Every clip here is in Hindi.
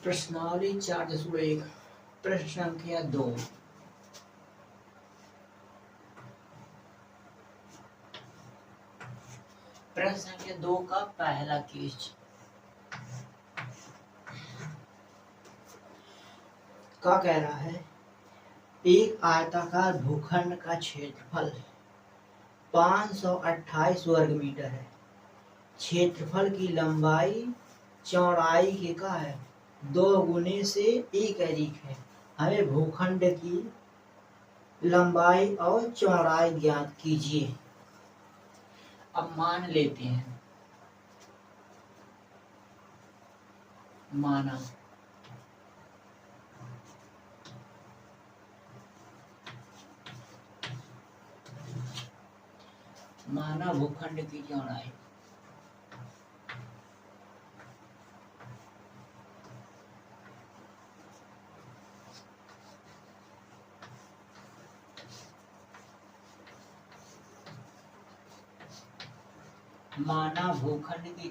प्रश्नावली 4.1 प्रश्न संख्या 2। प्रश्न संख्या 2 का पहला केस क्या कह रहा है। एक आयताकार भूखंड का क्षेत्रफल 528 वर्ग मीटर है। क्षेत्रफल की लंबाई चौड़ाई के का है 2 गुने से 1 अधिक है। हमें भूखंड की लंबाई और चौड़ाई ज्ञात कीजिए। अब मान लेते हैं, माना भूखंड की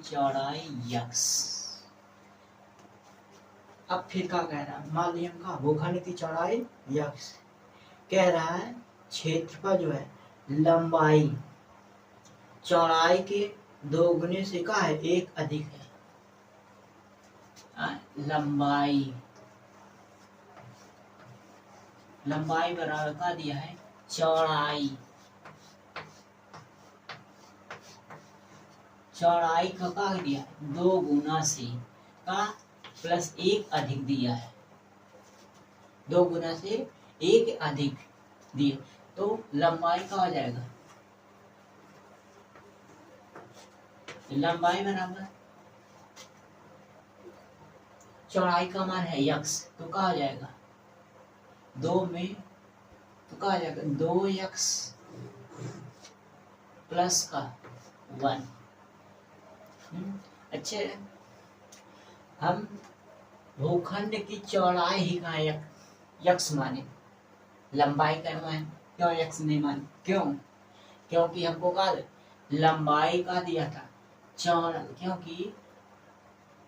चौड़ाई यक्स। अब फिर क्या कह रहा है, मान लिया का भूखंड की चौड़ाई यक्स कह रहा है। क्षेत्रफल जो है लंबाई चौड़ाई के 2 गुने से का है 1 अधिक है। लंबाई बराबर का दिया है चौड़ाई का दिया है 2 गुना से का प्लस 1 अधिक दिया है। 2 गुना से 1 अधिक दिए तो लंबाई का हो जाएगा, लंबाई बराबर चौड़ाई का मान है यक्स तो क्या हो जाएगा 2 में तो क्या हो जाएगा 2x प्लस का 1। अच्छे, हम भूखंड की चौड़ाई ही का यक्स माने, लंबाई का मान क्यों यक्स नहीं माने? क्योंकि हमको का लंबाई का दिया था क्योंकि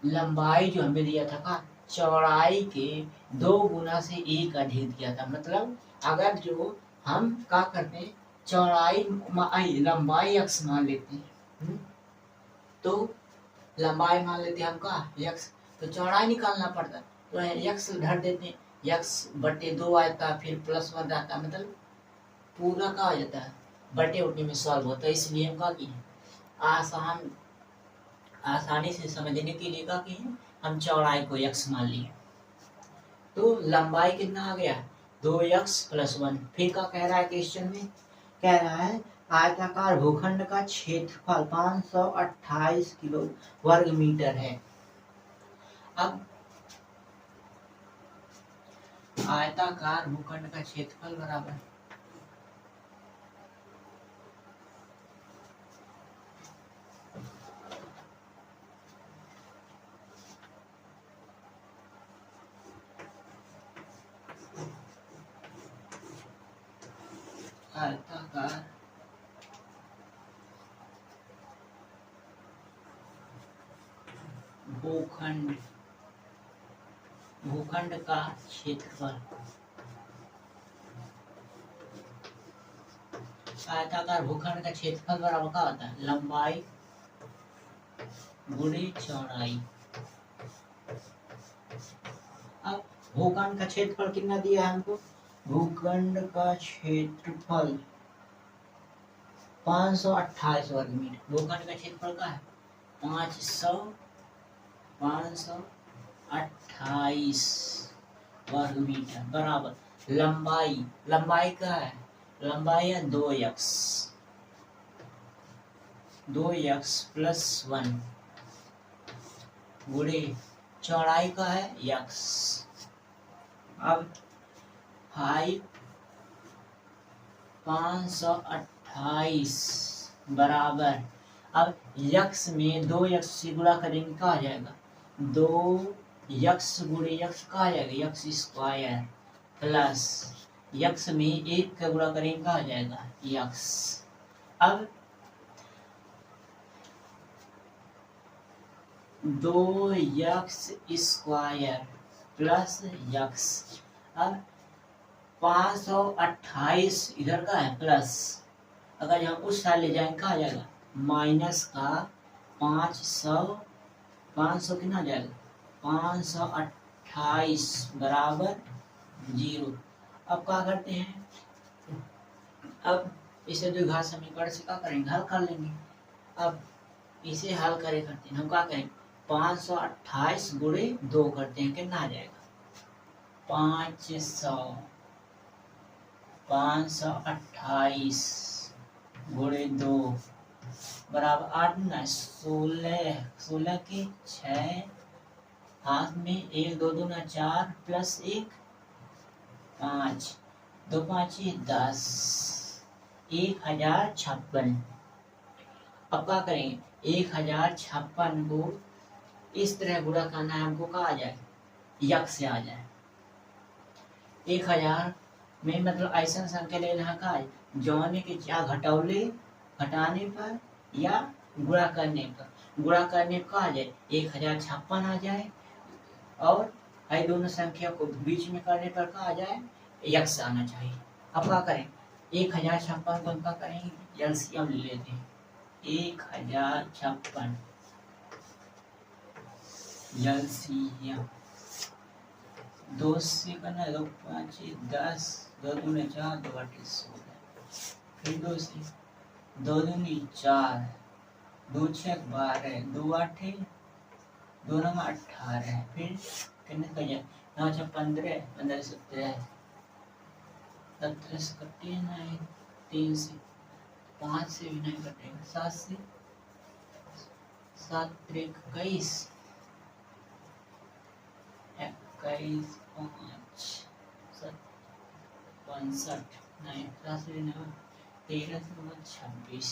लंबाई जो हमें दिया था का चौड़ाई के 2 गुना से 1 अधिक दिया था। मतलब अगर जो हम क्या करते हैं चौड़ाई लंबाई x मान लेते हैं तो लंबाई मान लेते हैं हम का x, तो चौड़ाई निकालना पड़ता तो x धर देते हैं, x बटे 2 आता फिर प्लस 1 आता, मतलब पूरा का हो जाता है बटे उठने में सॉल्व होता है। इसलिए हम का किए आसानी से समझने के लिए का किए हम चौड़ाई को x मान लिए। तो लंबाई कितना आ गया 2x प्लस 1। फिर क्या कह रहा है क्वेश्चन में, कह रहा है आयताकार भूखंड का क्षेत्रफल 528 किलो वर्ग मीटर है। अब आयताकार भूखंड का क्षेत्रफल बराबर आयताकार भूखंड का क्षेत्रफल, आयताकार भूखंड का क्षेत्रफल बराबर क्या होता है लंबाई गुणे चौड़ाई। अब भूखंड का क्षेत्रफल कितना दिया है हमको, भूखंड का क्षेत्रफल 528 वर्ग मीटर। भूखंड का क्षेत्रफल का है 528 वर्ग मीटर बराबर लंबाई का है लंबाई है 2x प्लस 1 गुणे चौड़ाई का है x। अब 528 बराबर, अब x में 2x से गुणा करेंगे क्या आ जाएगा 2x गुणे x का आ जाएगा x स्क्वायर प्लस x में 1 का गुणा करेंगे क्या आ जाएगा x। अब 2x² प्लस यक्स। अब 528 इधर का है प्लस, अगर हम उस साइड ले जाएंगे क्या आ जाएगा, माइनस का 500 कितना आ जाएगा, 528 बराबर 0। अब क्या करते हैं, अब इसे द्विघात समीकरण से क्या करेंगे, हल कर लेंगे। अब इसे हल करे करते हैं हम क्या करें, 528 गुणे 2 करते हैं, कितना आ जाएगा 528 गुणे 2 बराबर 8 ना 16, 16 के 6 हाथ में 1 2 2 ना 4 प्लस 1 5 2 5 10 1056। अब क्या करेंगे, 1056 को इस तरह गुणा करना है हमको, क्या आ जाए, यक से आ जाए। 1000 में मतलब ऐसा संख्या लेना है का जौने के क्या घटौले घटाने पर या गुणा करने पर, गुणा करने पर आ जाए 1056 आ जाए, और ये दोनों संख्या को बीच में करने पर क्या आ जाए, यक्स आना चाहिए। अब क्या करें, 1056 को हम क्या करेंगे, एलसीएम ले लेते हैं। 1056 एलसीएम 2 से करना, 2 5 10 2 दूनी 4 2 8 16, फिर 2 से 2 दूनी 4 2 6 12 2 8 2 9 18, फिर कितने का जाए 9 6 15 15 17 17 से कटे नहीं, 3 से 5 से भी नहीं कटेगा, 7 से 7 21 21 5 65 नहीं 13 से 13 से 26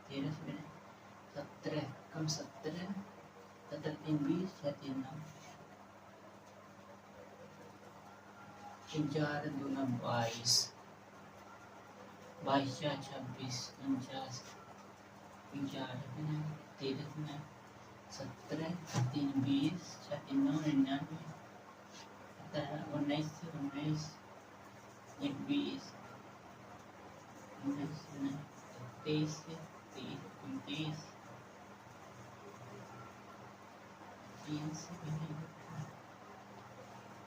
13 से 17 कम 17 17 3 20 6 3 9 4 2 22 22 4 26 49 4 13 17 3 20 6 3 9 99 19 19 21 19 23 30 29 3 से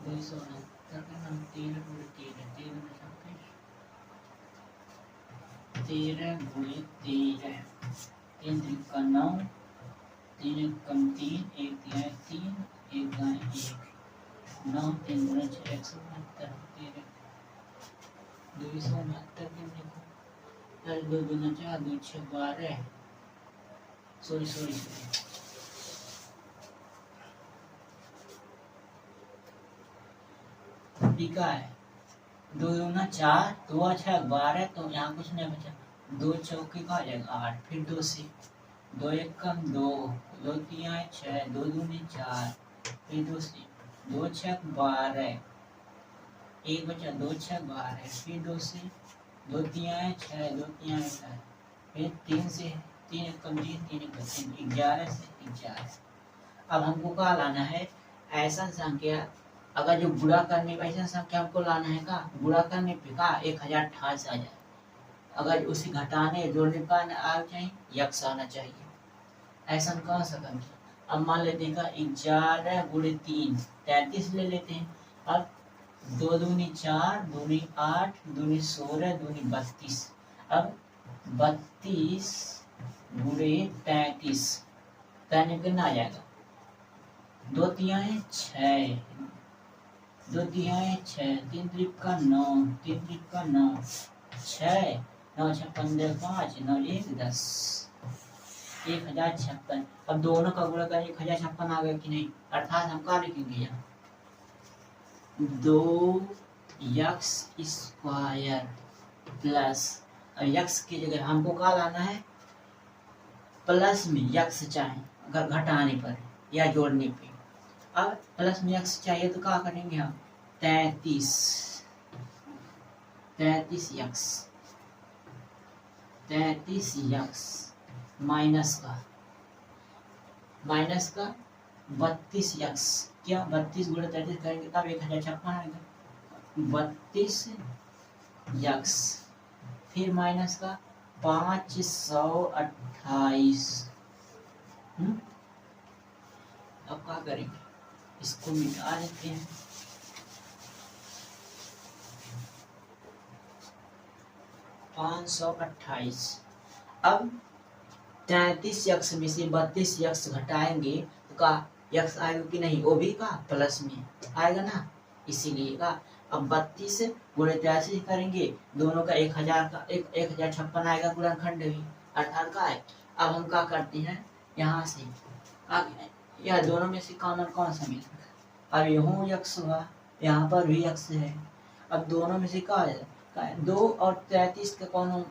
269 13 गुणे 13 13 गुणे 13 3 का 9 3 कम 3 1 3 3 1 1 9 3 गुणे 6 169 13 269 कितने को 2 गुना 4 2 6 12 सॉरी टीका है 2 गुना 4 2 6 12, तो यहाँ कुछ नहीं बचा, 2 चौके का आ जाएगा 8, फिर 2 से 2 1 कम 2 2 3 6 2 दूनी 4, फिर 2 से 2 6 12 1 बचा 2 6 12, फिर 2 से 2 3 6 2 3 4, फिर 3 से 3 1 कम 3 3 1 3 11 से 11। अब हमको क्या लाना है, ऐसा संख्या अगर जो गुणा करने पे ऐसा संख्या हमको लाना है का, गुणा करने पे का 1028 आ जाए, अगर उसे घटाने जोड़ने का आ जाए यक्स आना चाहिए, ऐसा कह सकते। अब मान लेते हैं का 11 गुणे 3 33 ले लेते हैं। अब 2 दूनी 4 दूनी 8 दूनी 16 दूनी 32, अब 32 गुणे 33 कहने कितना आ जाएगा, 2 3 6 2 3 6 3 3 का 9 3 3 का 9 6 9 6 15 5 9 1 10 1056। अब दोनों का गुणा कर 1056 आ गया कि नहीं, अर्थात हम क्या लिखेंगे यहाँ 2x² प्लस, अब यक्स की जगह हमको क्या लाना है, प्लस में यक्स चाहे अगर घटाने पर या जोड़ने पे। अब प्लस में यक्स चाहिए तो क्या करेंगे हम 33 यक्स माइनस का माइनस का 32 यक्स, क्या 32 गुणे 33 करेंगे तब 1056 आएगा, 32 यक्स, फिर माइनस का 528। अब क्या करेंगे, इसको मिटा देते हैं। 528। अब 33 यक्स में से 32 यक्स घटाएंगे तो का यक्स आएगा कि नहीं, वो भी का प्लस में आएगा ना, इसीलिए का अब 32 गुणे 83 करेंगे, दोनों का 1000 का 1056 आएगा, गुणनखंड भी अर्थात का है। अब हम क्या करते हैं, यहाँ से यह दोनों में से कॉमन कौन सा मिलेगा, अब यहाँ यक्स हुआ, यहाँ पर भी यक्स है, अब दोनों में से क्या है, 2 और 33 का कौन,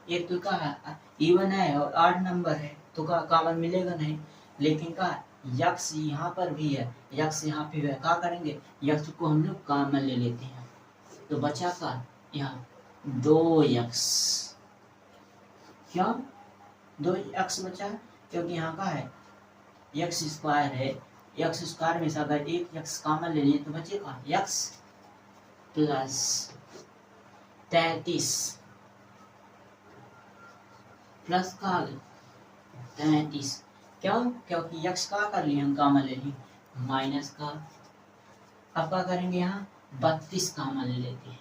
एक तो का इवन है और आड नंबर है तो का कॉमन मिलेगा नहीं, लेकिन का यक्स यहाँ पर भी है, यक्स यहाँ पे है, क्या करेंगे यक्स को हम लोग कॉमन ले लेते हैं, तो बचा का यहाँ 2 यक्स, क्यों 2 यक्स बचा, क्योंकि यहाँ का है यक्स स्क्वायर है, यक्स स्क्वायर में से अगर एक यक्स कॉमन ले लिए तो बचेगा यक्स प्लस 33 प्लस का 33, क्यों, क्योंकि यक्स का कर लिए हम कॉमन ले लिए, माइनस का, अब क्या करेंगे यहाँ 32 कॉमन ले लेते हैं,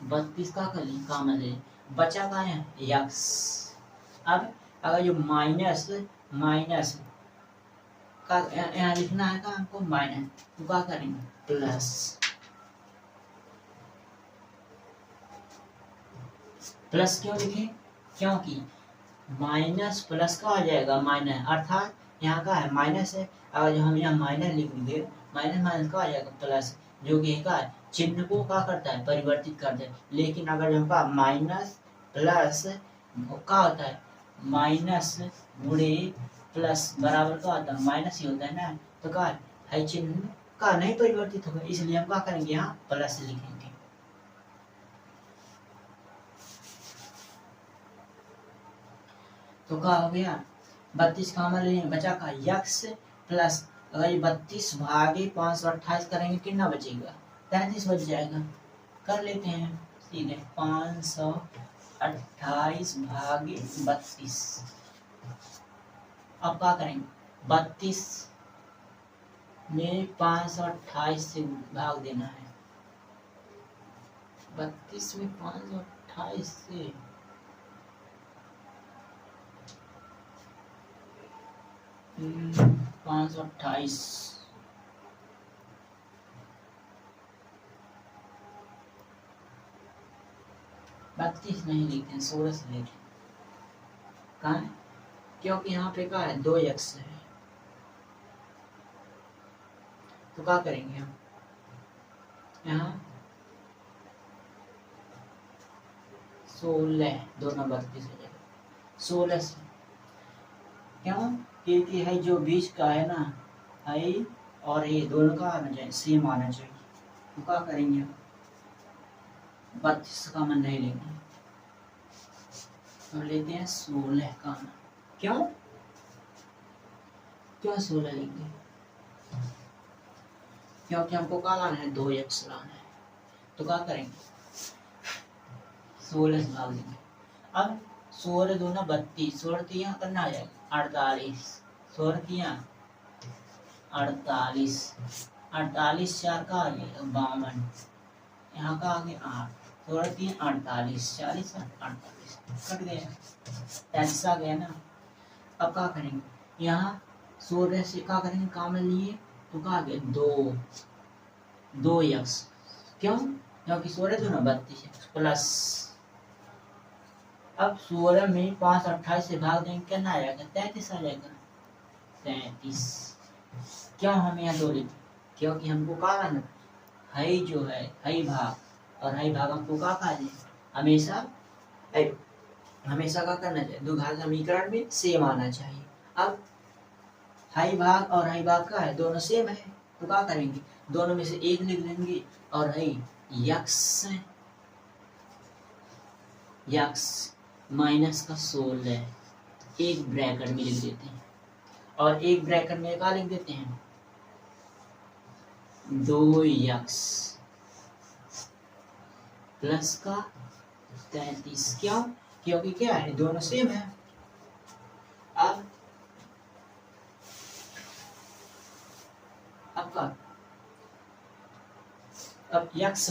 32 का कर लिए कॉमन ले, बचा का है यक्स। अब अगर जो माइनस माइनस का यहाँ लिखना है का हमको माइनस, तो क्या करेंगे प्लस, प्लस क्यों लिखे, क्योंकि माइनस प्लस का आ जाएगा माइनस, अर्थात यहाँ का है माइनस है, अगर हम यहाँ माइनस लिख देंगे माइनस माइनस का आ जाएगा प्लस, जो कि का चिन्ह को क्या करता है परिवर्तित करता है, लेकिन अगर हमका माइनस प्लस क्या होता है, माइनस गुणे प्लस बराबर का होता है माइनस ही होता है ना, तो क्या है चिन्ह का नहीं परिवर्तित होगा, इसलिए हम क्या करेंगे यहाँ प्लस लिखेंगे। तो क्या हो गया 32 कॉमन ले, बचा का यक्स प्लस, अगर ये 32 भागे 528 करेंगे कितना बचेगा 33 बच जाएगा, कर लेते हैं सीधे 528 भागे 32, अब क्या करेंगे 32 में 528 से भाग देना है, 32 में 528 से 528, बत्तीस नहीं लिखते 16 से लेते, कहाँ है, क्योंकि यहाँ पे क्या है 2 यक्स है, तो क्या करेंगे हम यहाँ 16 दोनों 32 हो जाएगा 16 से, क्यों क्योंकि है जो बीच का है ना है और ये दोनों का आना चाहिए सेम आना चाहिए, तो क्या करेंगे 32 का मन नहीं लेंगे, तो लेते हैं 16 का मन, क्यों क्यों 16 लेंगे, क्योंकि हमको क्या लाना है 2 यक्स लाना है, तो क्या करेंगे 16 से भाग देंगे, अब 16 दूना 32, 16 यहाँ करना आ जाएगा 48, 16 48, 48 4 का आ गया 52, यहाँ का आगे 8, 16 48, 40 48 कट गया 33 आ गया ना। अब क्या करेंगे यहाँ 16 से क्या करेंगे कॉमन लिए, तो क्या आ गया 2 यक्स, क्यों क्योंकि 16 दूना 32 प्लस, अब 16 में 528 से भाग देंगे कितना आ जाएगा 33 आ जाएगा 33, क्यों हम यहाँ 2 लिखे, क्योंकि हमको क्या करना है जो है हई भाग, और हई भाग हमको क्या कहा जाए हमेशा हमेशा क्या करना चाहिए द्विघात समीकरण में सेम आना चाहिए। अब हई भाग और हई भाग का है दोनों सेम है, तो क्या करेंगे दोनों में से एक लिख लेंगे, और हई यक्स यक्स माइनस का 16 एक ब्रैकेट में लिख देते हैं, और एक ब्रैकेट में क्या लिख देते हैं, 2x प्लस का 33। क्यों? क्योंकि क्या है, दोनों सेम है। अब x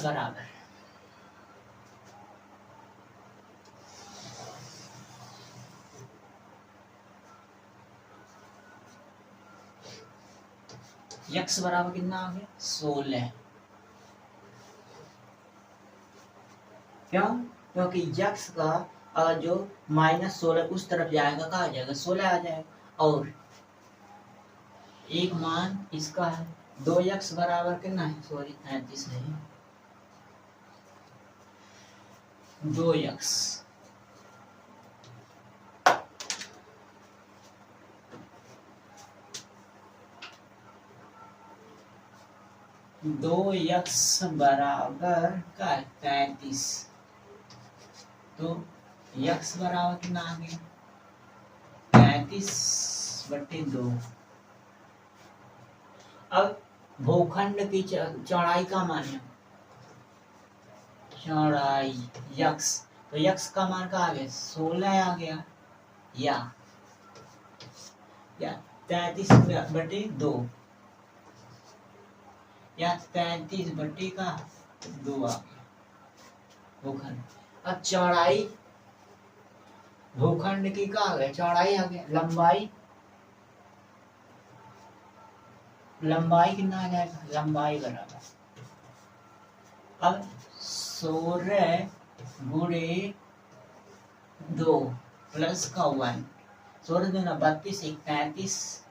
बराबर कितना आ गया, 16। क्यों? क्योंकि x का जो -16 उस तरफ जाएगा, कहा जाएगा, 16 आ जाएगा। और एक मान इसका है 2x बराबर कितना है, सॉरी 33 नहीं, 2x 2x बराबर का 33। तो x बराबर कितना आ गया, 35/2। अब भूखंड की चौड़ाई का मान है, चौड़ाई x, तो x का मान का आ गया, 16 आ गया, या 33/2, या 33/2 आ गया भूखंड। अब चौड़ाई भूखंड की का आ गया, चौड़ाई आ गया, लंबाई कितना आ जाएगा, लंबाई बराबर अब 16 गुणे 2 प्लस का 1, 16 दूना 32, 35,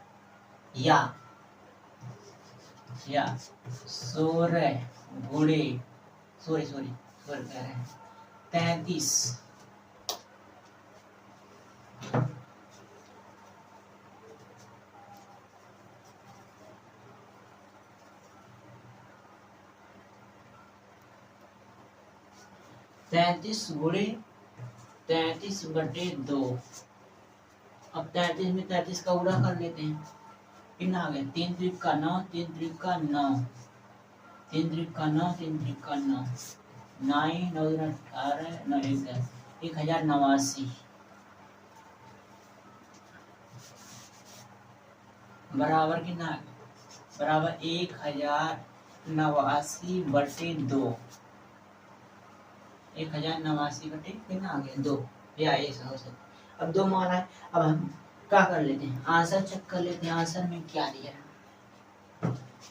या 16 गुणे सॉरी कह रहे हैं 33 गुणे 33/2। अब 33 में 33 का उड़ा कर लेते हैं, कितना आ गया, 3 त्रिक का 9, 3 त्रिक का 9, 3 त्रिक का 9, 3 त्रिक का 9, 9 9 18 9 1089 बराबर कितना है, बराबर 1089/2, 1089 कितना आ गया, 2, या ऐसा हो सकता। अब 2 मान है, अब हम क्या कर लेते हैं, आंसर चेक कर लेते हैं, आंसर में क्या दिया है।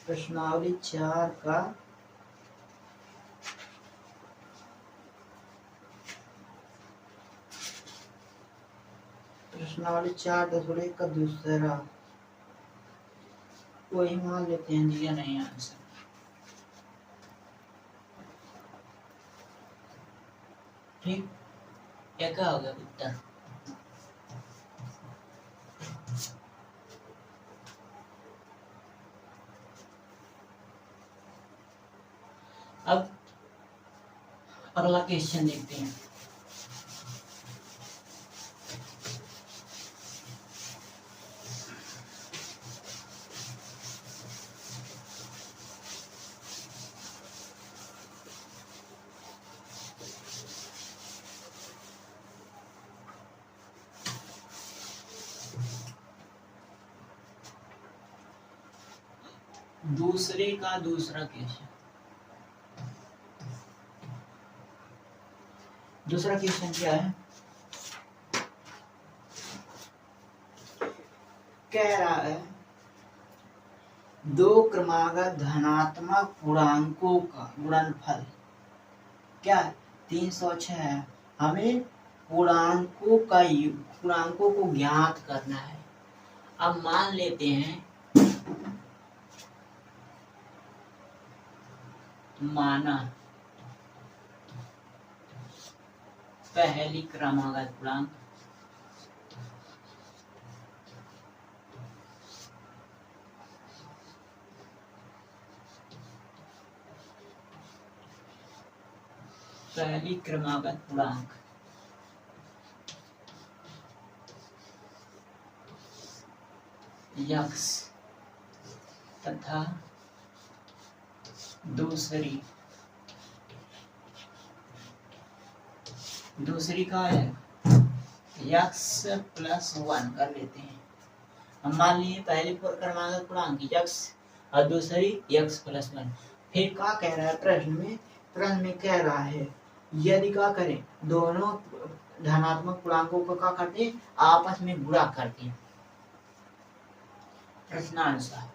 प्रश्नावली 4 का प्रश्नावली 4.1 का दूसरा वही मान लेते हैं, दिया नहीं आंसर। ठीक, क्या हो गया उत्तर, अब अगला क्वेश्चन देखते हैं। दूसरे का दूसरा क्वेश्चन, दूसरा क्वेश्चन क्या है, कह रहा है 2 क्रमागत धनात्मक पूर्णांकों का गुणनफल क्या है, 306 है। हमें पूर्णांकों को ज्ञात करना है। अब मान लेते हैं, माना पहली क्रमागत पूर्णांक यक्स तथा दूसरी का है यक्स प्लस 1 कर लेते हैं। हम मान लिए पहली क्रमांक पूर्णांक यक्स और दूसरी यक्स प्लस 1। फिर क्या कह रहा है प्रश्न में कह रहा है यदि क्या करें दोनों धनात्मक पूर्णांकों को क्या करते हैं आपस में गुणा करते हैं। प्रश्नानुसार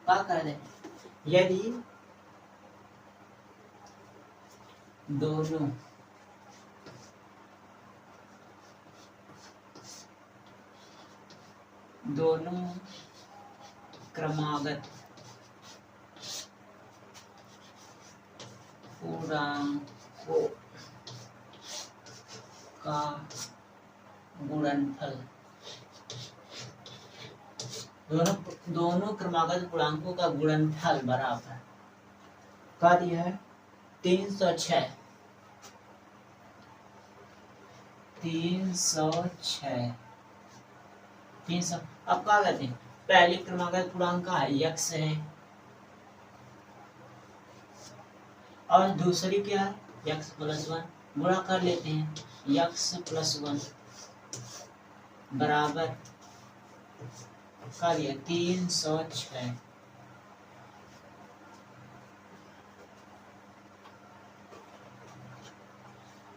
क्या कर रहे हैं यदि दोनों क्रमागत पूर्णांकों का गुणनफल दोनों क्रमागत पूर्णांकों का गुणनफल बराबर क्या दिया है 306। 300 अब क्या कहते हैं पहली क्रमागत पूर्णांक का यक्स है और दूसरी क्या है यक्स प्लस 1 गुणा कर लेते हैं यक्स प्लस 1 बराबर क्या दिया 306।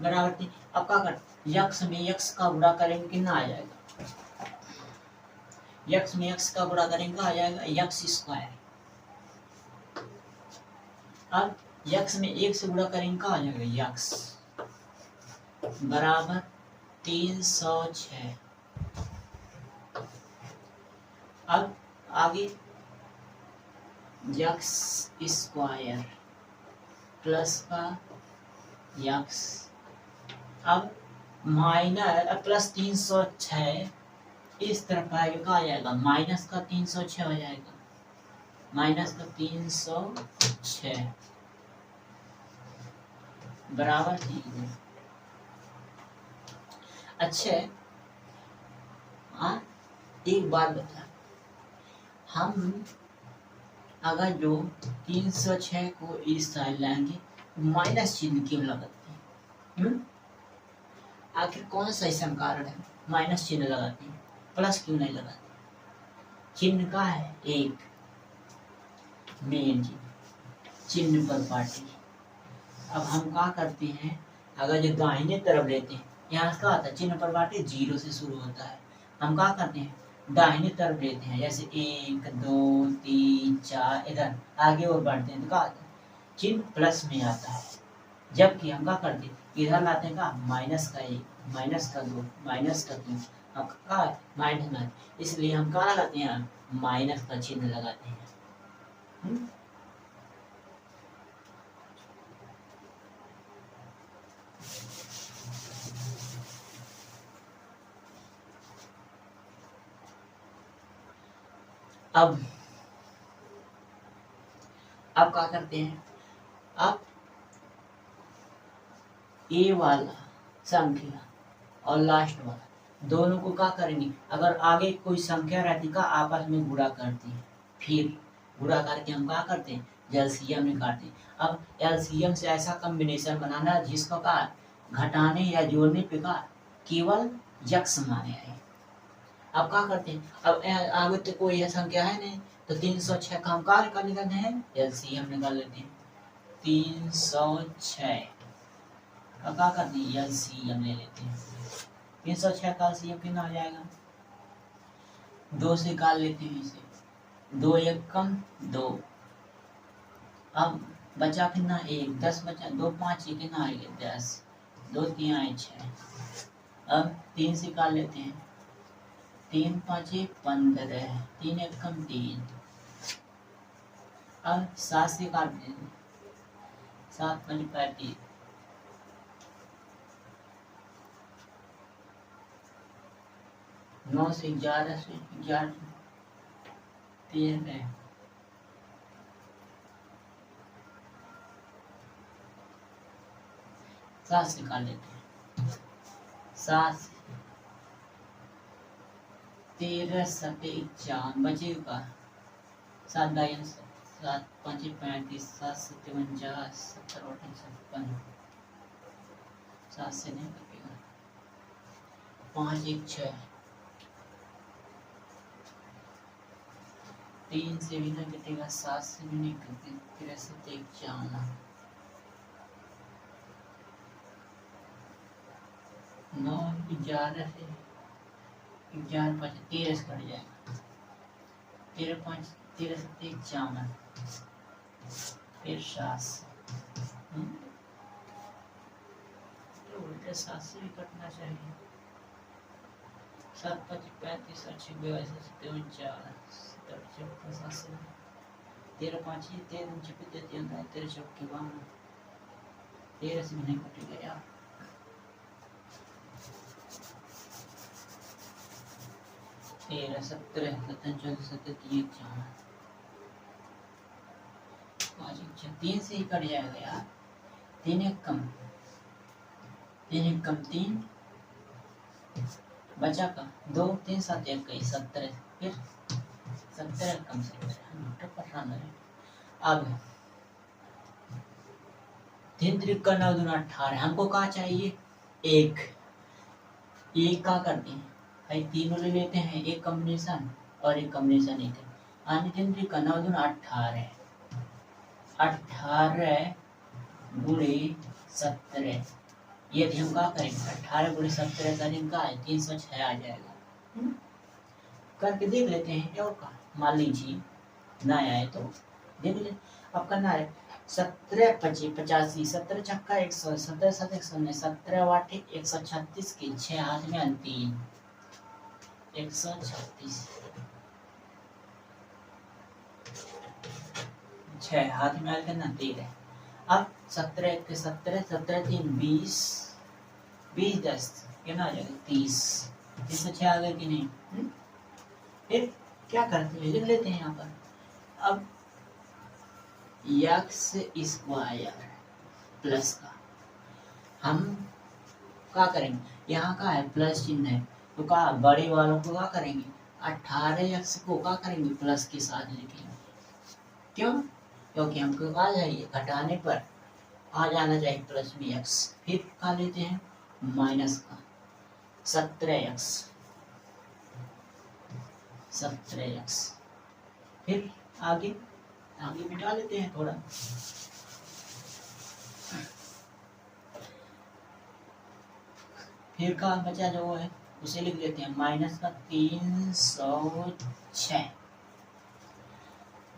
बराबर अब क्या कर यक्स में यक्स का गुणा करेंगे कितना आ जाएगा यक्स में यक्स का गुणा करेंगे आ जाएगा यक्स स्क्वायर। अब यक्स में 1 से गुणा करेंगे क्या आ जाएगा यक्स बराबर 306। अब आगे यक्स स्क्वायर प्लस का यक्स अब माइनस प्लस 306 इस तरफ आएगा आ जाएगा माइनस का 306 हो जाएगा माइनस का 306 बराबर ठीक है। अच्छा एक बात बता हम अगर जो 306 को इस साइड लाएंगे माइनस चिन्ह क्यों लगाते हैं आखिर कौन सा ऐसा कारण है माइनस चिन्ह लगाते हैं प्लस क्यों नहीं लगाते चिन्ह का है एक मेन चिन्ह पर पार्टी। अब हम क्या करते हैं अगर जो दाहिने तरफ लेते हैं यहाँ क्या आता है चिन्ह पर पार्टी 0 से शुरू होता है हम क्या करते हैं दाहिने तरफ लेते हैं जैसे 1 2 3 4 इधर आगे और बढ़ते हैं तो क्या आता है चिन्ह प्लस में आता है जबकि हम क्या करते हैं इधर लाते हैं का माइनस का 1 माइनस का 2 माइनस का 3 अब क्या माइनस में इसलिए हम क्या लगाते हैं माइनस का चिन्ह लगाते हैं। अब क्या करते हैं अब ए वाला संख्या और लास्ट वाला दोनों को क्या करेंगे अगर आगे कोई संख्या रहती का आपस में गुणा करती है फिर गुणा करके हम क्या करते हैं एलसीएम निकालते हैं। अब एलसीएम से ऐसा कॉम्बिनेशन बनाना जिसका का घटाने या जोड़ने पे का केवल यक्स माने है। अब क्या करते हैं अब आगे तो कोई संख्या है नहीं तो 306 का हम क्या निकालते हैं एलसीएम निकाल लेते हैं 306 अब क्या करते हैं एलसीएम ले लेते हैं 306 का एलसीएम कितना आ जाएगा 2 से निकाल लेते हैं इसे 2 1 कम 2 अब बचा कितना 1 10 बचा 2 5 कितना आएगा 10 2 3 आए 6 अब 3 से निकाल लेते हैं 3 5 15 3 1 कम 3 अब 7 से काट देंगे 7 5 35 9 से 11 से 11 13 7 से निकाल लेते हैं 7 13 7 51 बचेगा 7 दाई 7 5 35 7 7 49 70 58 56 7 से नहीं कटेगा 5 1 6 3 से भी नहीं कटेगा 7 से भी नहीं कटेगा 13 7 51 9 11 से 11 5 13 से कट जाएगा 13 5 13 7 51 फिर 7 उल्टे 7 से भी कटना चाहिए 7 5 35 8 42 57 54 7 से 13 5 13 56 13 13 54 13 से भी नहीं कटेगा यार 13 17 17 14 17 3 से ही कट जाएगा यार 3 एक कम 3 बचा का 2 3 7 21 17 फिर 17 कम से परेशान है अब 3 3 का 9 2 18 हमको क्या चाहिए एक का करते हैं भाई तीनों ले लेते हैं एक कॉम्बिनेशन और एक कॉम्बिनेशन एक आने 3 3 का 9 2 18 18 गुणे 17 यदि हम क्या करेंगे 18 गुणे 17 का दिन का है 306 आ जाएगा करके देख लेते हैं और का मान लीजिए ना आए तो देख ले अब करना है 17 25 85 17 छक्का 100 17 7 100 17 वाटे 136 के 6 हाथ में अंतिम 136 6 हाथ में करना 13 अब 17 के 17 17 3 20 20 10 कितना आ जाएगा 30 इसमें 6 आ गए कि नहीं फिर क्या करते हैं लिख लेते हैं यहाँ पर अब x स्क्वायर प्लस का हम क्या करेंगे यहाँ का है प्लस चिन्ह है तो क्या बड़े वालों को क्या करेंगे 18x को क्या करेंगे प्लस के साथ लिखेंगे क्यों क्योंकि हमको आ जाइए घटाने पर आ जाना चाहिए प्लस में x फिर क्या लेते हैं माइनस का 17x फिर आगे मिटा लेते हैं थोड़ा फिर का बचा जो है उसे लिख लेते हैं माइनस का 306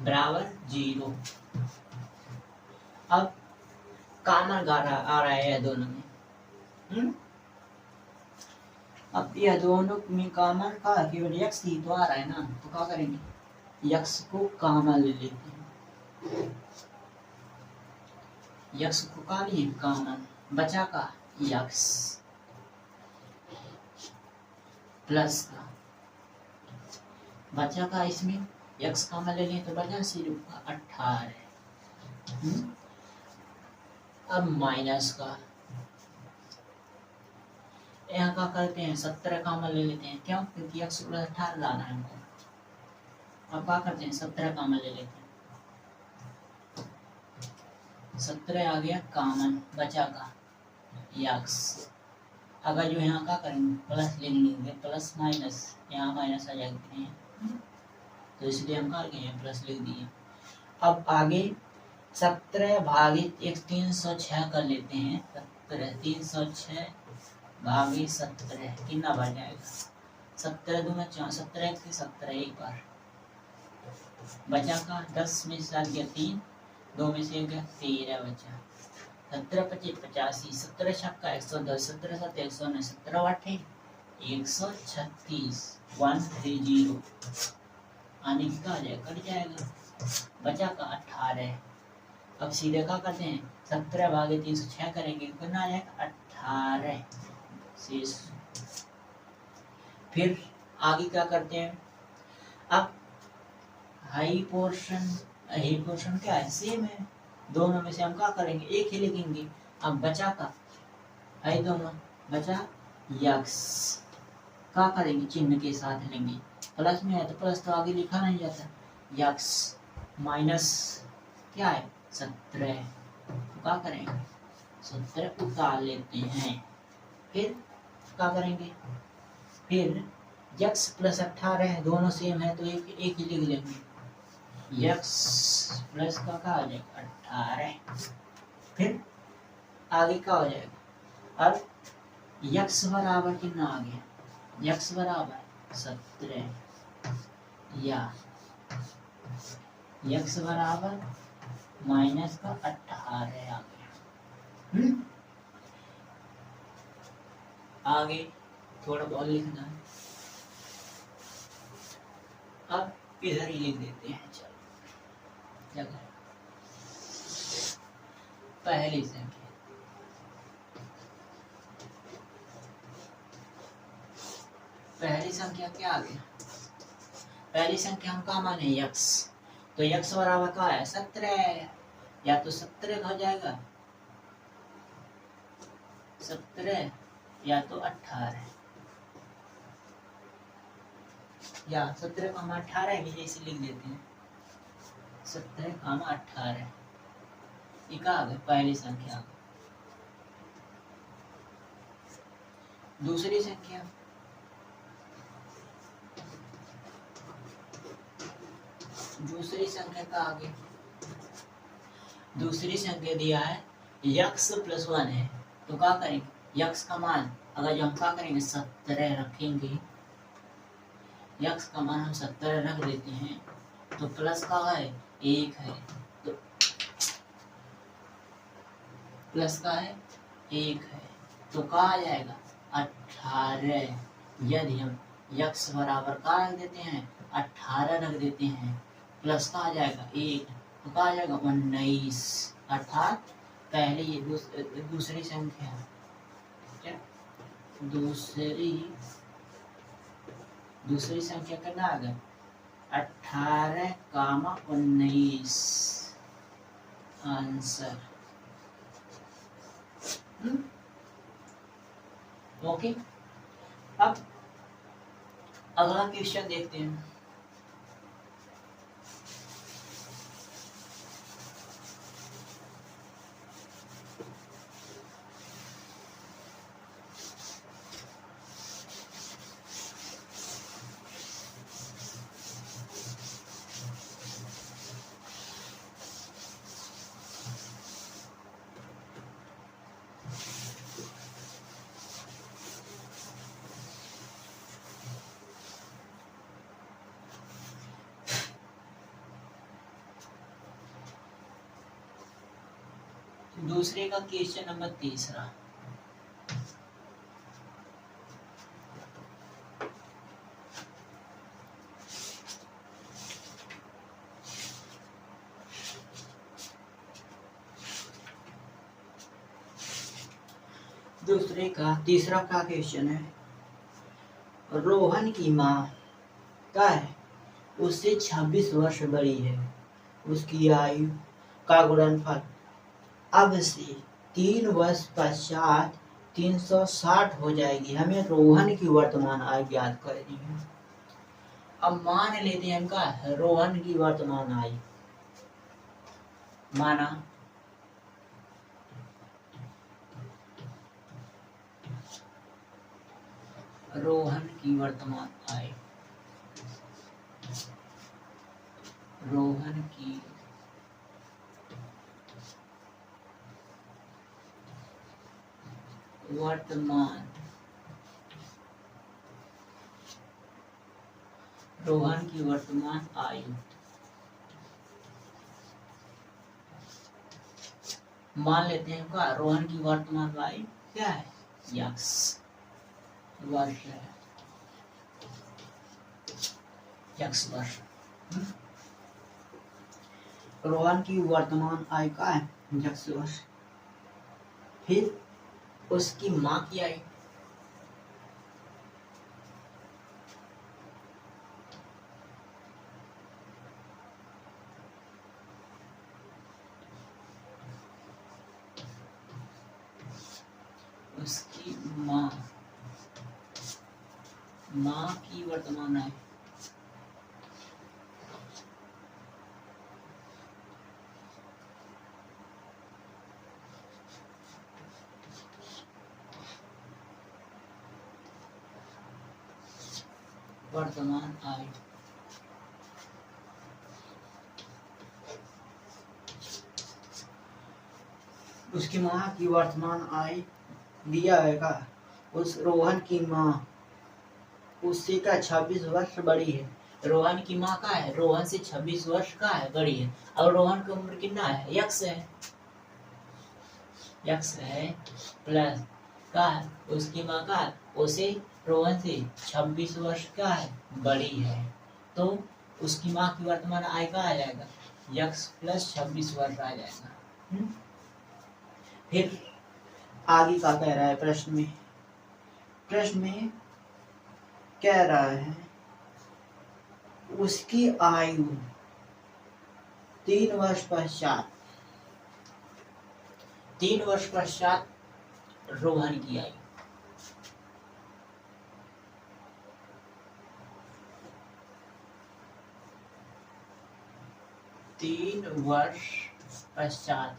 बराबर 0 अब कॉमन आ रहा है दोनों में अब यह दोनों में कॉमन का केवल x ही तो आ रहा है ना तो क्या करेंगे x को कॉमन ले लेते हैं x को का लिए कॉमन बचा का x प्लस का बचा का इसमें x कॉमन ले लें तो बचा सिर्फ 18 अब माइनस का यहाँ का करते हैं 17 कॉमन ले लेते हैं क्यों क्योंकि x प्लस 18 लाना है हमको अब क्या करते हैं 17 कॉमन ले लेते हैं 17 आ गया कॉमन बचा का x अगर जो यहाँ का करेंगे प्लस ले लेंगे प्लस माइनस यहाँ माइनस आ जाएंगे तो इसलिए हम क्या किए प्लस लिख दिए अब आगे 17 भागित 306 कर लेते हैं 306 भागी 17 कितना बढ़ जाएगा 17 दूना 4 17 से 17 एक बार बचा का 10 में से आ गया 3 2 में से गया 13 बचा 17 25 85 17 छक्का 110 17 7 109 17 वाटे 136 130 आने का आ जाएगा कट जाएगा बचा का 18 अब सीधे क्या करते हैं 17 भागे 306 करेंगे कितना आ जाएगा 18 शेष फिर आगे क्या करते हैं अब हाई पोर्शन क्या है सेम है दोनों में से हम क्या करेंगे एक ही लिखेंगे अब बचा का हाई दोनों बचा यक्स, क्या करेंगे चिन्ह के साथ लेंगे, प्लस में है तो प्लस तो आगे लिखा नहीं जाता, यक्स माइनस क्या है 17, तो क्या करेंगे 17 उतार लेते हैं, फिर क्या करेंगे, फिर यक्स प्लस 18 दोनों सेम है तो एक ही लिख लेंगे, यक्स प्लस का क्या हो जाएगा 18, फिर आगे क्या हो जाएगा, अब यक्स बराबर कितना आ गया, यक्स बराबर 17 या यक्स बराबर माइनस का 18 आ गया। आगे थोड़ा बहुत लिखना है, अब इधर ही लिख देते हैं, चलो क्या करें, पहली संख्या क्या आ गया, पहली संख्या हम का माने यक्स, तो यक्स बराबर क्या है 17, या तो 17 हो जाएगा 17 या तो 18, या 17 का 18 भी जैसे लिख देते हैं 17 का 18, ये आ गया पहली संख्या। दूसरी संख्या का आगे दूसरी संख्या दिया है यक्स प्लस 1 है, तो क्या करेंगे यक्स का मान अगर जो हम क्या करेंगे 17 रखेंगे, यक्स का मान हम 17 रख देते हैं, तो प्लस का है 1 है, तो प्लस का है 1 है, तो क्या आ जाएगा 18, यदि हम यक्स बराबर का रख देते हैं 18 रख देते हैं, प्लस का आ जाएगा 1, तो क्या आ जाएगा 19, अर्थात पहले ये दूसरी संख्या दूसरी संख्या कितना आ गया 18,19 आंसर। ओके, अब अगला क्वेश्चन देखते हैं। दूसरे का क्वेश्चन नंबर 3, तीसरा का क्वेश्चन है, रोहन की माँ क्या है उससे 26 वर्ष बड़ी है, उसकी आयु का गुणनफल अब से 3 वर्ष पश्चात 360 हो जाएगी। हमें रोहन की वर्तमान आयु ज्ञात करनी है। अब मान लेते हैं इनका रोहन की वर्तमान आयु, माना रोहन की वर्तमान आयु, रोहन की वर्तमान आयु मान लेते हैं क्या रोहन की वर्तमान आयु क्या है यक्स वर्ष है, यक्स वर्ष। रोहन की वर्तमान आयु का है यक्स वर्ष, फिर उसकी माँ की आयु उसकी माँ माह की वर्तमान आय। वर्तमान आय उसकी माह की वर्तमान आय दिया है का, उस रोहन की माँ उससे का 26 वर्ष बड़ी है। रोहन की माँ का है, रोहन से 26 वर्ष का है बड़ी है। और रोहन की उम्र कितना है, यक्स है, यक्स है प्लस का उसकी माँ का उसे रोहन से 26 वर्ष का है बड़ी है, तो उसकी माँ की वर्तमान आय का आ जाएगा, यक्स प्लस 26 वर्ष आ जाएगा। फिर आगे का कह रहा है प्रश्न में, प्रश्न में कह रहा है उसकी आयु 3 वर्ष पश्चात, 3 वर्ष पश्चात रोहन की आयु, 3 वर्ष पश्चात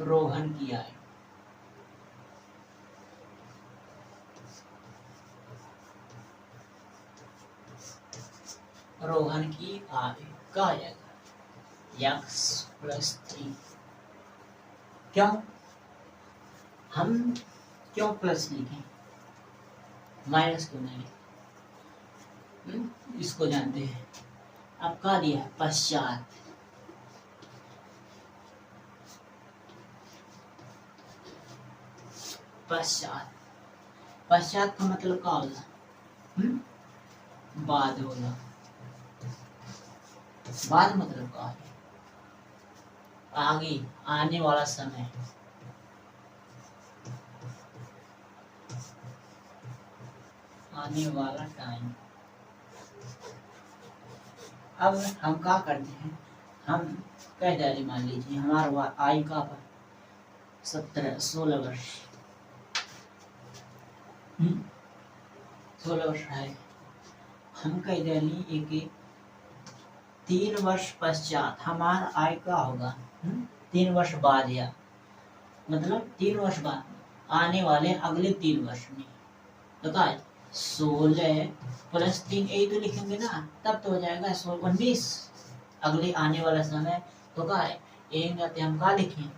रोहन की आयु, रोहन की आयु का आ जाएगा यक्स प्लस 3। क्यों हम क्यों प्लस लिखें, माइनस क्यों नहीं, इसको जानते हैं। अब क्या दिया है, पश्चात, पश्चात, पश्चात का मतलब क्या होगा, बाद होगा, बाद मतलब क्या है, आगे आने वाला समय, आने वाला टाइम। अब हम क्या करते हैं, हम कह दे, मान लीजिए हमारा आयु का 16 वर्ष, 16 वर्ष है, हम कह दें एक 3 वर्ष पश्चात हमारा आय का होगा, 3 वर्ष बाद, या मतलब 3 वर्ष बाद आने वाले अगले 3 वर्ष में, तो क्या 16 प्लस 3 यही तो लिखेंगे ना, तब तो हो जाएगा 19 अगले आने वाला समय। तो क्या है यही रहते, हम क्या लिखें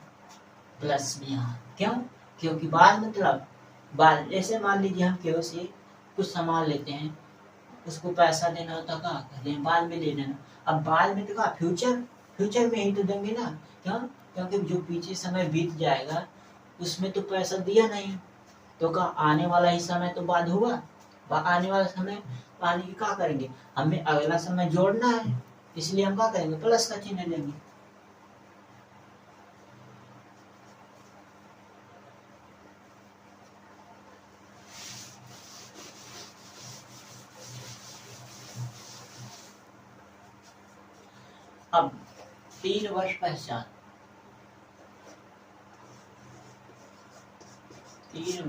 प्लस में यहाँ, क्यों, क्योंकि बाद मतलब बाद, जैसे मान लीजिए हम केवल से कुछ सामान लेते हैं, उसको पैसा देना होता क्या कहते हैं, बाद में ले लेना। अब बाद में तो क्या फ्यूचर, फ्यूचर में ही तो देंगे ना, क्यों, क्योंकि जो पीछे समय बीत जाएगा उसमें तो पैसा दिया नहीं, तो क्या आने वाला ही समय तो बाद हुआ, आने वाला समय पानी की क्या करेंगे, हमें अगला समय जोड़ना है, इसलिए हम क्या करेंगे प्लस का चिन्ह लेंगे। अब 3 वर्ष पश्चात, 3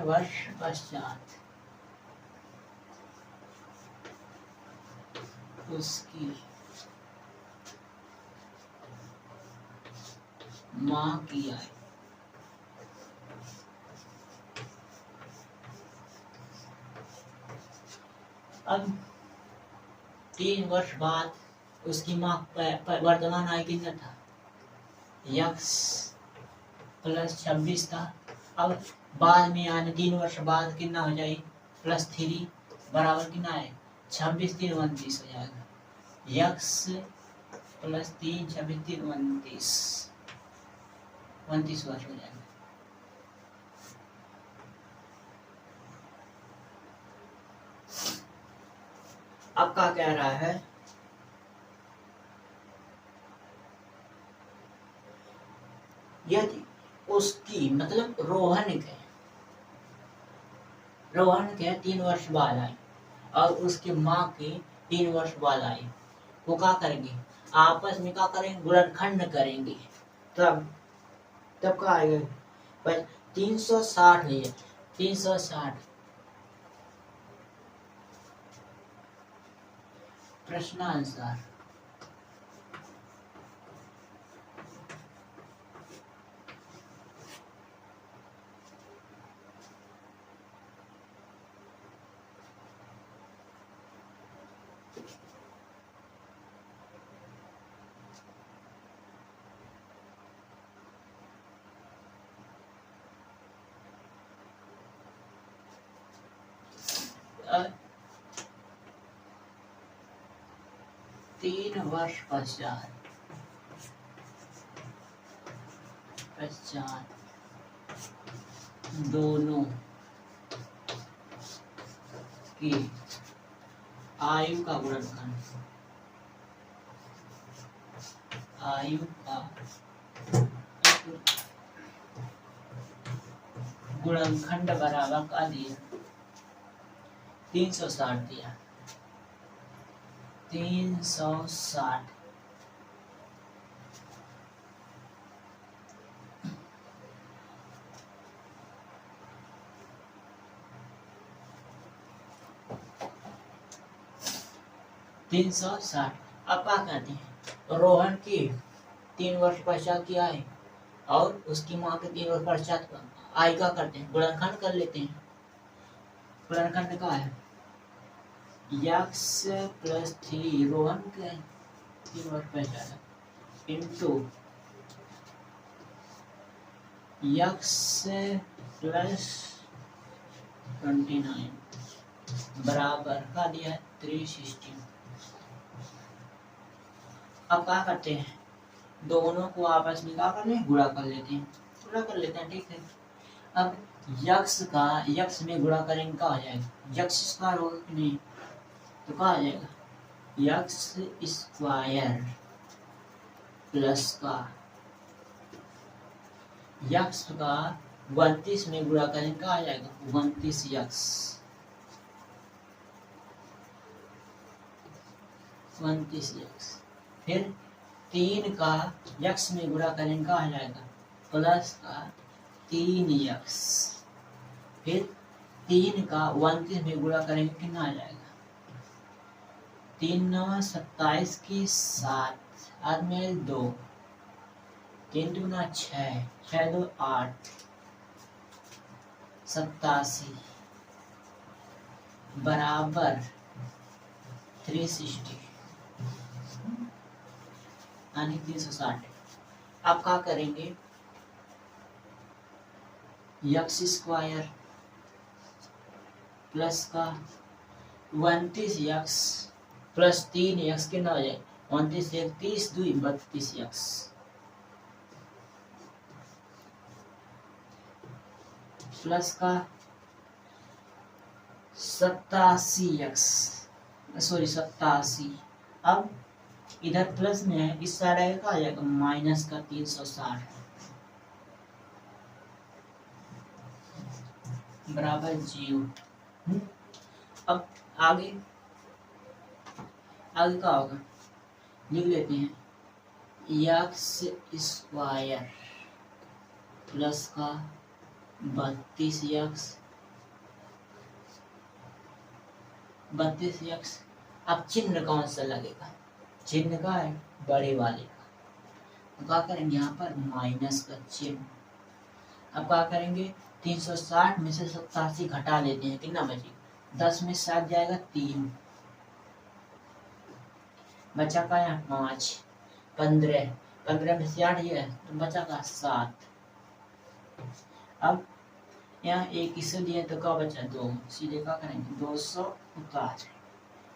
वर्ष पश्चात उसकी माँ की आय, अब 3 वर्ष बाद उसकी माँ वर्तमान आय कितना था, यक्स प्लस 26 था। अब बाद में आने 3 वर्ष बाद कितना हो जाए, प्लस 3 बराबर कितना है 26 3 29 हो जाएगा, यक्स प्लस 3 26 3 29 वर्ष हो जाएगा। अब क्या कह रहा है, यदि उसकी मतलब रोहन के 3 वर्ष बाद आई और उसकी माँ के 3 वर्ष बाद आई, वो क्या करेंगे, आपस में क्या करेंगे, गुणनखंड करेंगे। तब क्या आएगा, पर 360 है, 360। प्रश्नानुसार अब 3 वर्ष पश्चात दोनों की आयु का गुणनखंड, आयु का गुणनखंड बराबर का दिया 360 दिया, 360। अब क्या कहते हैं, रोहन की 3 वर्ष पश्चात की आय और उसकी माँ के 3 वर्ष पश्चात आय का करते हैं, गुणनखंड कर लेते हैं। गुणनखंड का है x + 3 रोहन के 3 वर्ष पश्चात इंटू x + 29 बराबर का दिया है 360। अब क्या करते हैं, दोनों को आपस में क्या कर लें, गुणा कर लेते हैं, ठीक है। अब यक्स में गुणा करेंगे क्या आ जाएगा, यक्स स्क्वायर होगा कि नहीं, तो क्या आ जाएगा, यक्स स्क्वायर प्लस का यक्स का 32 में गुणा करेंगे क्या आ जाएगा, 29 यक्स, 29 यक्स। फिर 3 का यक्स में गुणा करेंगे क्या आ जाएगा, प्लस का 3 यक्स। फिर 3 का 29 में गुणा करेंगे कितना आ जाएगा, 3 9 27 की 7 आदमें 2, 3 2 6 6 2 8 87 बराबर 360 यानी 360। अब क्या करेंगे, यक्स स्क्वायर प्लस का 29 यक्स प्लस 3 यक्स कितना हो जाए, 29 1 30 2 32 यक्स प्लस का 87 यक्स, सॉरी 87। अब इधर प्लस में है, इस साइड आएगा आ जाएगा माइनस का 360 बराबर 0। अब आगे क्या होगा, लिख लेते हैं, यक्स स्क्वायर प्लस का 32 यक्स। अब चिन्ह कौन सा लगेगा, चिन्ह का है बड़े वाले का, तो क्या करेंगे यहाँ पर माइनस का चिन्ह। अब क्या करेंगे, 360 में से 87 घटा लेते हैं, कितना बचेगा, 10 में 7 जाएगा 3, बचा का यहाँ 5, 15 में से 8 ये तो बचा का 7। अब यहाँ एक इसे दिए तो क्या बचा 2, सीधे क्या करेंगे 250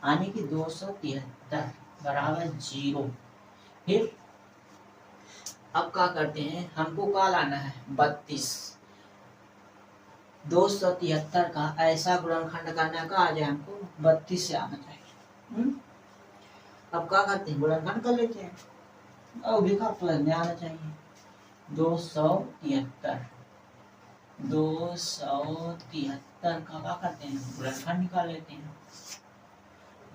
यानी कि 273 बराबर 0। फिर अब क्या करते हैं, हमको क्या लाना है 32, 273 का ऐसा गुणनखंड करना का आ जाए हमको 32 से आना चाहिए। अब क्या करते हैं, गुणनखंड कर लेते हैं, और भी का प्लस में आना चाहिए, 273 273 का क्या करते हैं, गुणनखंड निकाल लेते हैं।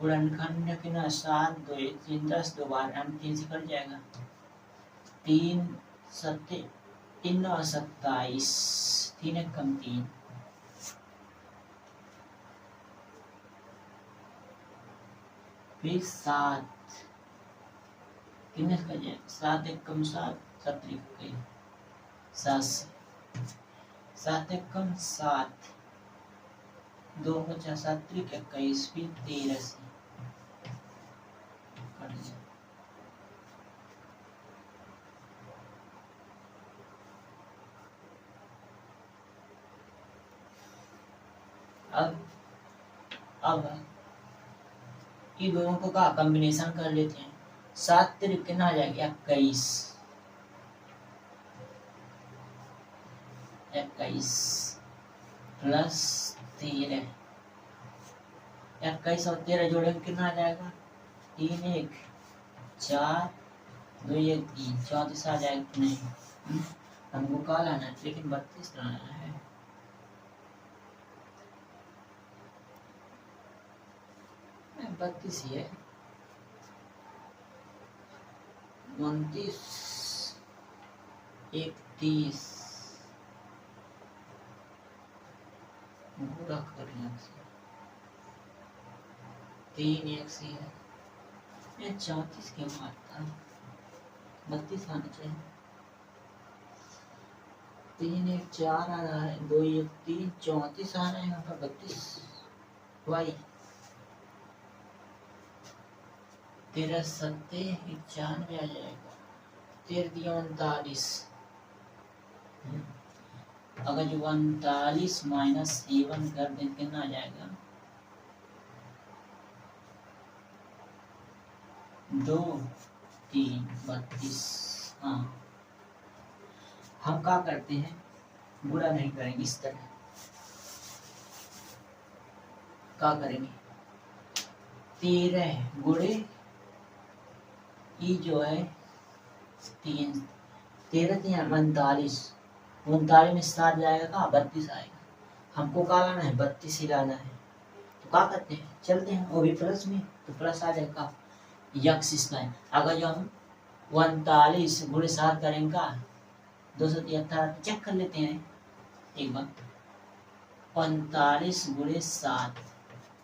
गुणनखंड के ना 7 2 3 10 2 बार हम 3 से कट जाएगा, 3 7 3 9 27 3 1 कम 3, फिर 7 कितने का जाए, 7 1 कम 7 7 3 गई 7 7 1 कम 7 2 बचा 7 3 21 फिर 13 से कट जाए। अब ये दोनों को का कॉम्बिनेशन कर लेते हैं। 7 3 कितना आ जाएगा 21 प्लस 13, 21 और 13 जोड़े कितना आ जाएगा, 3 1 4 2 1 3 34 आ जाएगा। नहीं हमको कहा लाना है, लेकिन 32 लाना है। 32 ही है, 29 31 पूरा कर 3 1 से है, 34 क्यों आता, 32 आना चाहिए। 3 1 4 आ रहा है, 2 1 3 34 आ रहा है यहाँ पर 32 वाई 13 7 91 आ जाएगा, 13 39। अगर जो 39 माइनस 7 कर दें कितना आ जाएगा, 2 3 32। हाँ हम क्या करते हैं, बुरा नहीं करेंगे, इस तरह क्या करेंगे, 13 गुणे ये जो है 3 13 3 39 39 में 7 जाएगा का 32 आएगा। हमको क्या लाना है, 32 ही लाना है। तो क्या करते हैं, चलते हैं वो भी प्लस में, तो प्लस आ जाएगा यक्स स्क्वायर। अगर जो हम 39 गुणे 7 करेंगे का 273 चेक कर लेते हैं एक बार, 45 गुणे 7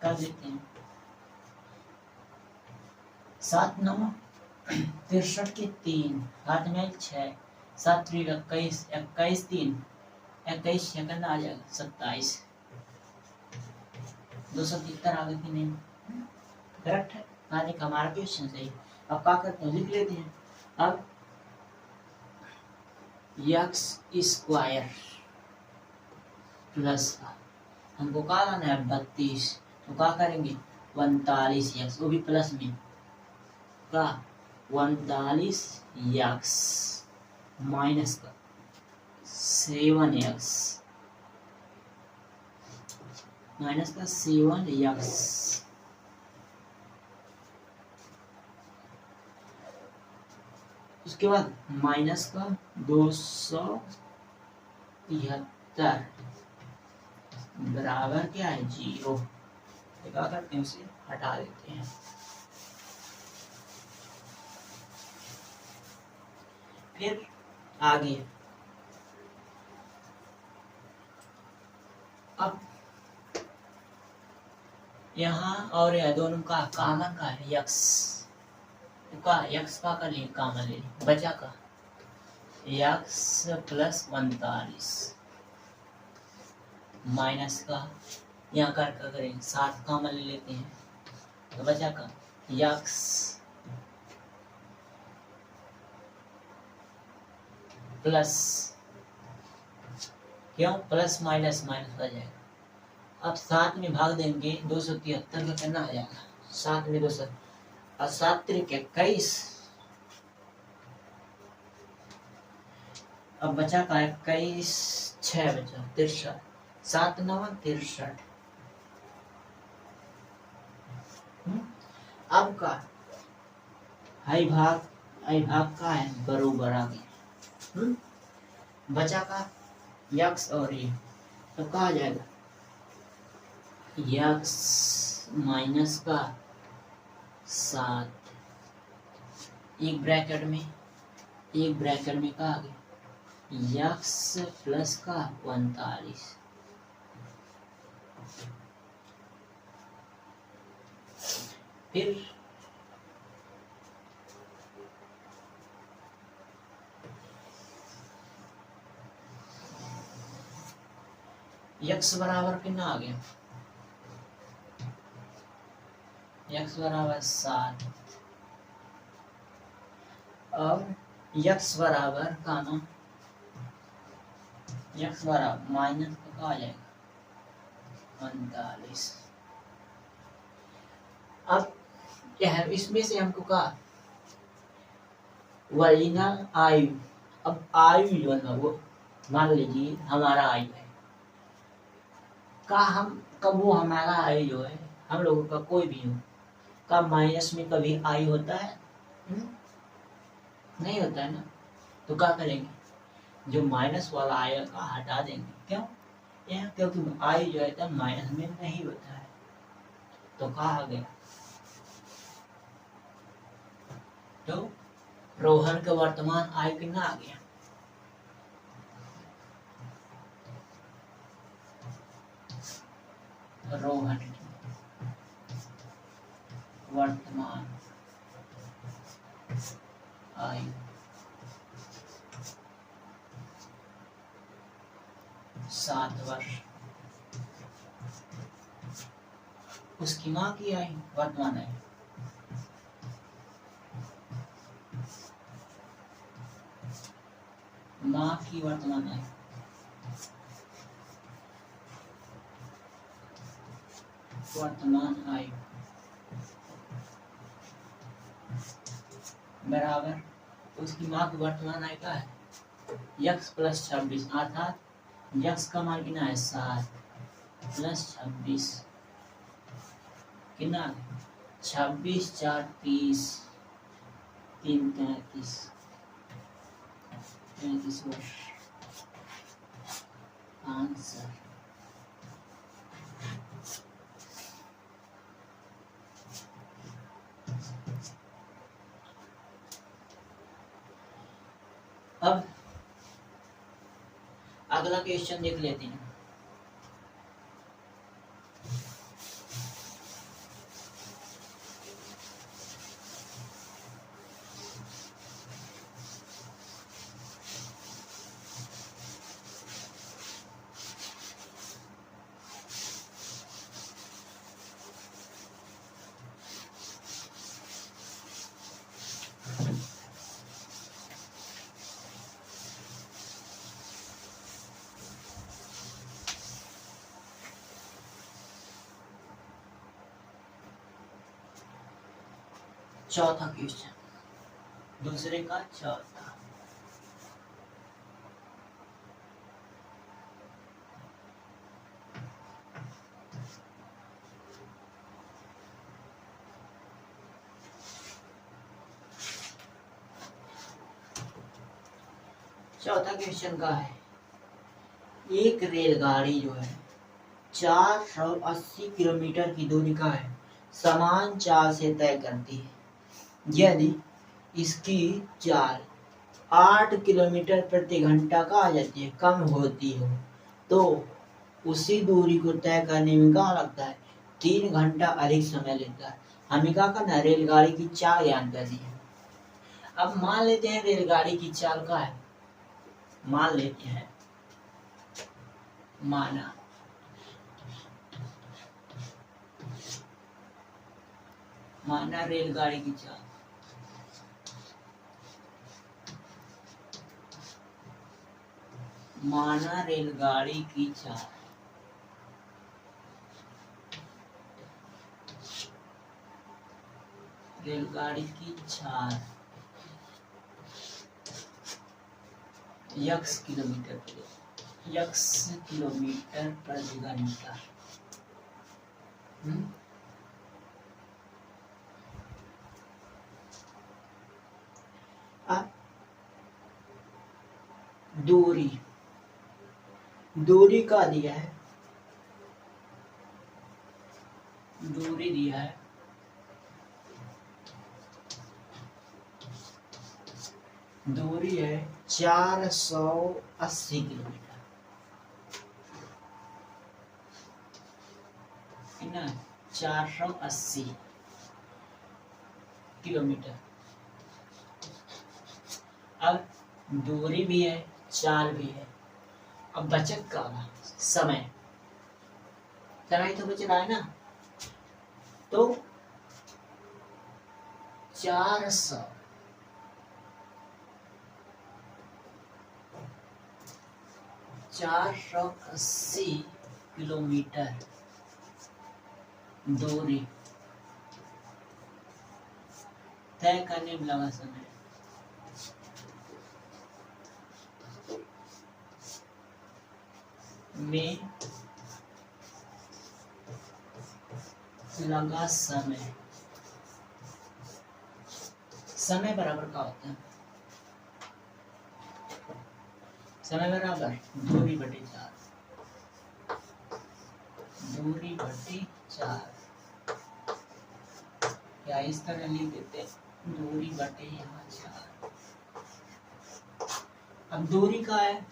कर लेते हैं, 7 9 63 के 3 हाथ में 6 7 3 21 21 3 21 सेकंड आ जाएगा 27 273 आ गई कि नहीं, करेक्ट है। आने का हमारा क्वेश्चन सही। अब क्या करते हैं, लिख लेते हैं। अब यक्स स्क्वायर प्लस हमको क्या लाना है 32, तो क्या करेंगे 39 यक्स, वो भी प्लस में का 39 यक्स माइनस का 7 यक्स माइनस का 7 यक्स, उसके बाद माइनस का 273 बराबर क्या है 0। क्या करते हैं, उसे हटा देते हैं। फिर आगे अब यहाँ और यह दोनों का कॉमन का है यक्स का, यक्स का कर लिए कॉमन ले लिए, बचा का यक्स प्लस 39 माइनस का यहाँ कर करेंगे 7 कॉमन ले लेते हैं, तो बचा का यक्स प्लस, क्यों प्लस माइनस माइनस आ जाएगा। अब 7 में भाग देंगे 273 का कितना आ जाएगा, 7 में 200 और 7 3 21। अब बचा का 21 6 बचा 63 7 9 63। अब का आई भाग का है बरोबर आ गया। बचा का यक्स और ये, तो कहा जाएगा यक्स माइनस का 7, एक ब्रैकेट में कहा गया यक्स प्लस का 45, फिर यक्स बराबर कितना आ गया, यक्स बराबर 7, अब यक्स बराबर का ना यक्स बराबर माइनस का आ जाएगा 45। अब यह इसमें से हमको कहा ओरिजिनल आयु, अब आयु जो है वो मान लीजिए हमारा आयु है का, हम कब वो हमारा आयु जो है हम लोगों का कोई भी हो का माइनस में कभी आयु होता है? नहीं होता है ना। तो क्या करेंगे, जो माइनस वाला आएगा हटा देंगे। क्यों? यह क्योंकि आयु जो है माइनस में नहीं होता है। तो कहा गया तो रोहन का वर्तमान आयु कितना आ गया, रोहन की वर्तमान आयु 7 वर्ष, उसकी माँ की आयु वर्तमान आयु माँ की वर्तमान आयु बराबर उसकी माँ की वर्तमान आयु क्या है यक्स प्लस 26, अर्थात यक्स का मान कितना है 7 प्लस 26 कितना 26 4 30 3 33 वर्ष आंसर। अब अगला क्वेश्चन देख लेते हैं। चौथा क्वेश्चन, दूसरे का चौथा। चौथा क्वेश्चन का है, एक रेलगाड़ी जो है 480 किलोमीटर की दूरी का है समान चाल से तय करती है। यदि इसकी चाल 8 किलोमीटर प्रति घंटा का आ जाती है कम होती हो तो उसी दूरी को तय करने में क्या लगता है 3 घंटा अधिक समय लेता है। हमें क्या करना, रेलगाड़ी की चाल ज्ञान करनी है। अब मान लेते हैं रेलगाड़ी की चाल का है, मान लेते हैं माना रेलगाड़ी की चाल रेलगाड़ी की चाल यक्स किलोमीटर प्रति घंटा। दूरी, दूरी का दिया है, दूरी दिया है दूरी है 480 किलोमीटर, है ना, 480 किलोमीटर। अब दूरी भी है, चाल भी है, अब बचत का समय, समय तो बच रहा है ना, तो 480 किलोमीटर दूरी तय करने में लगा समय, में लगा समय, समय बराबर का होता है, समय बराबर दूरी बटे 4, दूरी बटे 4, क्या इस तरह लिख देते हैं, दूरी बटे यहाँ 4। अब दूरी का है,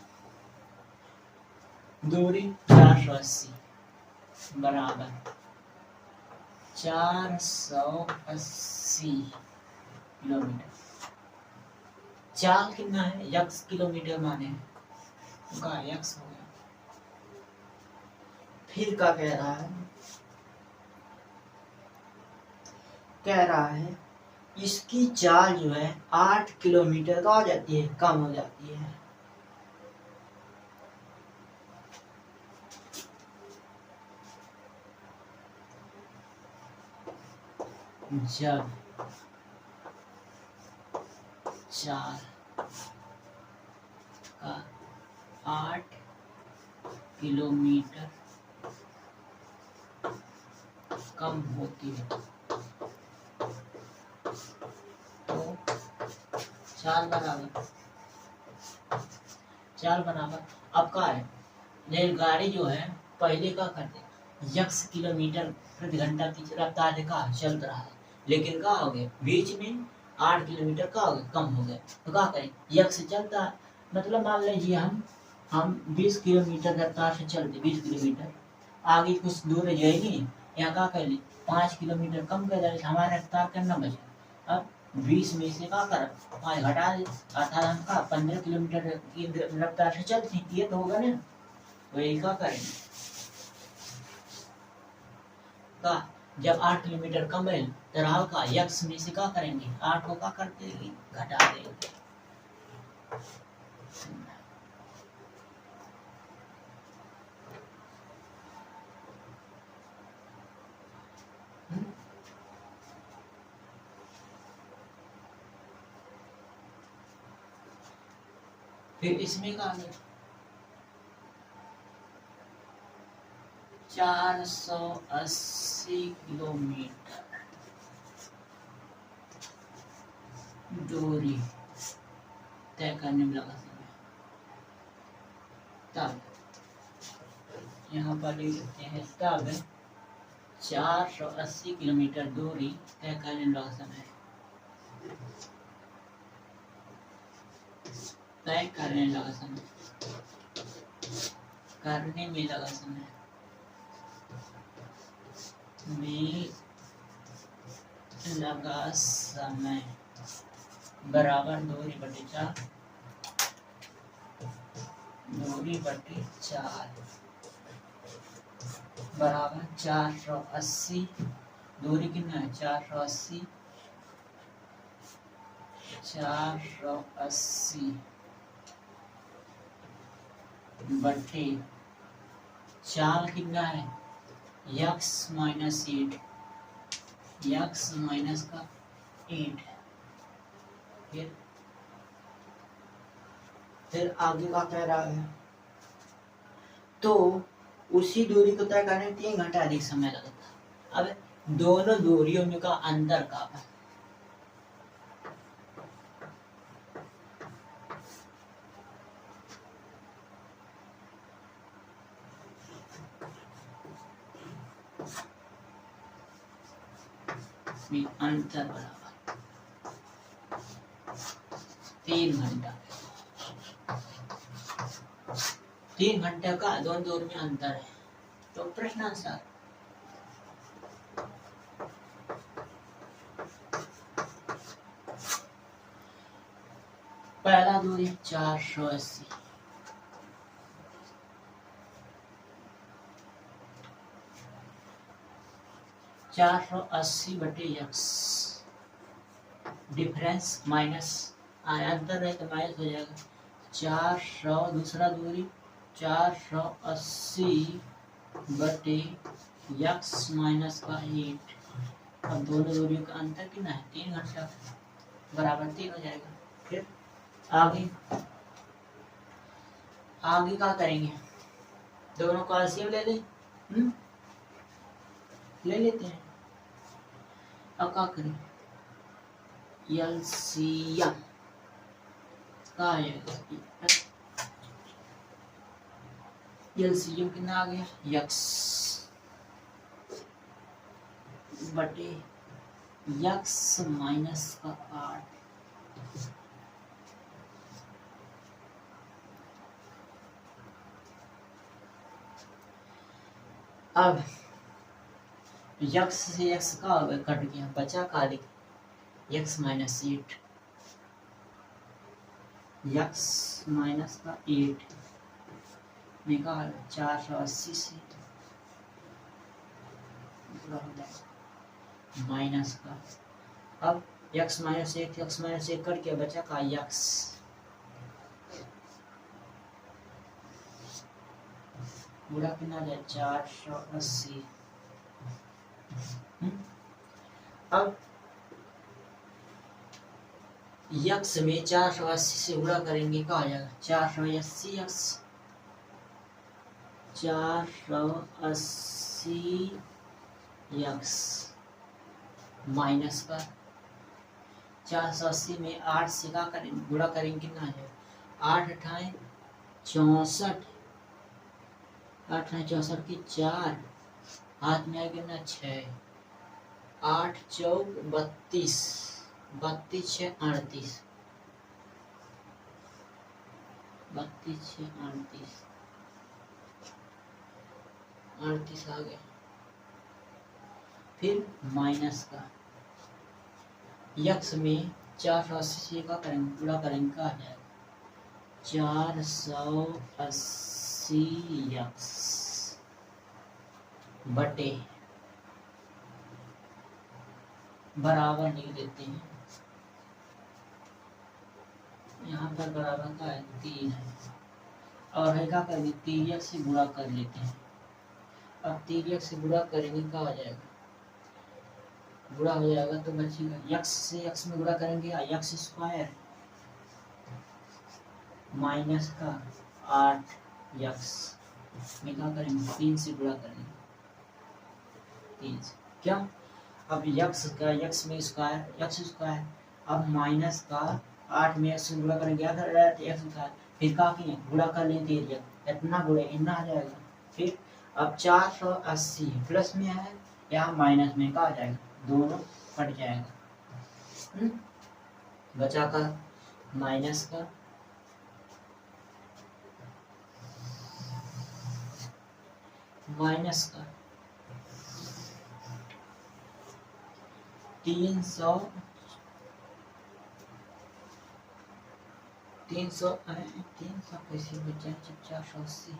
दूरी 480 बराबर 480 किलोमीटर, चाल कितना है, यक्स किलोमीटर माने उनका यक्स हो गया। फिर क्या कह रहा है इसकी चाल जो है 8 किलोमीटर का हो जाती है, कम हो जाती है। जब चाल का 8 किलोमीटर कम होती है तो चाल बराबर अब का है, रेलगाड़ी जो है पहले का करते यक्स किलोमीटर प्रति घंटा की रफ्तार का चल रहा है, लेकिन क्या हो गया बीच में 8 किलोमीटर का हो गया, कम हो गया, तो क्या करें यक्स चलता है, मतलब मान लीजिए हम 20 किलोमीटर रफ्तार से चलते, 20 किलोमीटर आगे कुछ दूर जाएंगे, यहाँ क्या कर ले 5 किलोमीटर कम कर दे, हमारा रफ्तार करना बचे। अब 20 में से क्या कर 5 घटा दे, अर्थात हम का 15 किलोमीटर की रफ्तार से चलते, ये तो होगा ना, तो यही क्या करेंगे का जब 8 किलोमीटर कम है तो राह का यक्स में से क्या करेंगे 8 को क्या कर देंगे घटा देंगे। फिर इसमें क्या है 480 किलोमीटर दूरी तय करने में लगा समय, तब यहाँ पर लिख देते हैं तब 480 किलोमीटर दूरी तय करने में लगा समय, तय करने लगा समय, करने में लगा समय में लगा समय बराबर दूरी बटे 4, दूरी बटे 4 बराबर 480, दूरी कितना है 480 बटे चाल कितना है यक्स माइनस 8, यक्स माइनस का 8, फिर आगे का कह रहा है तो उसी दूरी को तय करने में 3 घंटा अधिक समय लगता। अब दोनों दूरियों में का अंतर का है, में अंतर बराबर 3 घंटा। 3 घंटे का दोनों दूर में अंतर है। तो प्रश्नानुसार पहला दूरी 480, 480 बटे x, डिफरेंस माइनस अंतर है तो माइनस हो जाएगा 400, दूसरा दूरी 480 बटे x माइनस का 8। अब दोनों दूरियों का अंतर कितना है 3 घंटा, बराबर 3 हो जाएगा। फिर आगे क्या करेंगे, दोनों का एलसीएम ले लें। ले लेते हैं। अब क्या करें, एलसीएम का आएगा, एलसीएम कितना आ गया x बटे x माइनस का 8। अब x से x का कट गया, बचा का x माइनस 8, x माइनस का 8 निकाल 480 से माइनस का, अब x माइनस 1 कट के बचा का x, पूरा कितना है 480। अब x में 480 से गुणा करेंगे क्या आ जाएगा 480x, 480x माइनस का 480 में 8 से क्या करेंगे गुणा करेंगे कितना आ जाएगा 8 अठाए 64, 8 64 की 4, हाथ में आएगा ना 6, 8 चौक 32, 32 6 38, 32 6 38, 38 आ गया। फिर माइनस का x में 480 से का करेंगे पूरा करेंगे क्या आ जाएगा 480x बटे बराबर लिख देते हैं, यहाँ पर बराबर का है 3 है, और है क्या करेंगे 3x से गुणा कर लेते हैं। अब 3x से गुणा करेंगे क्या हो जाएगा, गुणा हो जाएगा तो बचेगा x से x में गुणा करेंगे x स्क्वायर माइनस का 8x में क्या करेंगे 3 से गुणा करेंगे 3 से, क्या अब x का x में स्क्वायर x स्क्वायर, अब माइनस का 8 में x से गुणा करेंगे x स्क्वायर, फिर क्या किए गुणा कर लेते हैं इतना गुणे इतना आ जाएगा। फिर अब 480 प्लस में है या माइनस में क्या आ जाएगा दोनों कट जाएगा, बचा का माइनस का माइनस का 300 कैसे बचा 480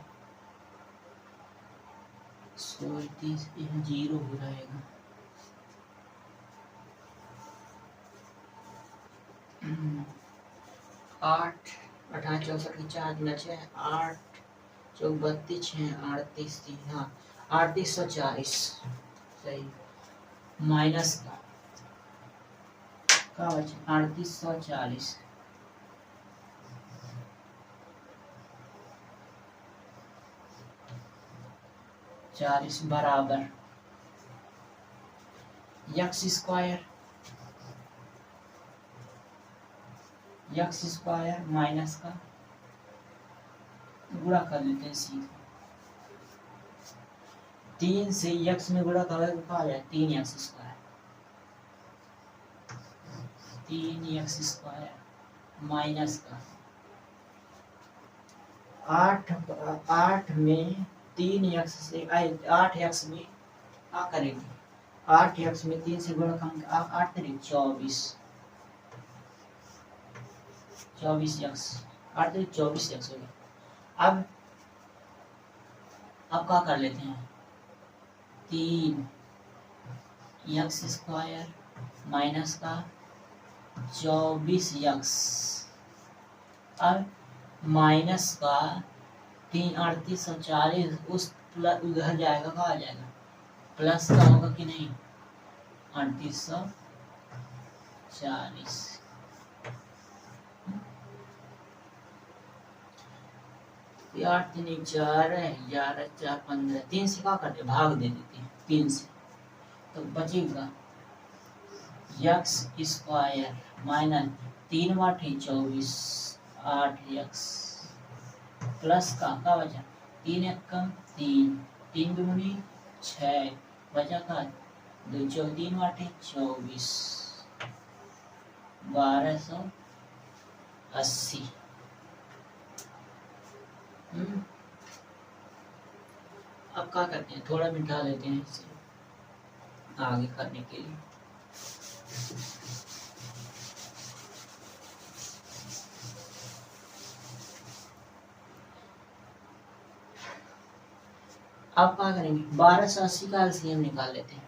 30 जीरो हो जाएगा। 8 18 64 की 4 बचे 8 चौक 32 है 38 3 हाँ 3840 सही, माइनस का क्या बचे 3840 40 बराबर x स्क्वायर माइनस का गुणा कर लेते हैं सीधे 3 से x में गुणा करेंगे क्या आ जाए 3x स्क्वायर 3x² माइनस का 8 में 3x से 8x में क्या करेंगे, 8x में 3 से गुणा करेंगे, 8 करेंगे 24x 8 24x हो गया। अब क्या कर लेते हैं, 3x² माइनस का 24x, अब माइनस का 3 3840 उस उधर जाएगा, कहाँ आ जाएगा, प्लस का होगा कि नहीं, 3840 8 3 4 11 4 15 3 से क्या करते, भाग दे देते हैं 3 से, तो बचेगा x² माइनस 3 बाटे 24 8x प्लस का क्या बचा, 3 1 कम 3 3 दूनी 6 बचा का 2 3 बाटे 24 1280। अब क्या करते हैं, थोड़ा मिटा लेते हैं इसे आगे करने के लिए। अब क्या करेंगे, 1280 का एलसीएम निकाल लेते हैं।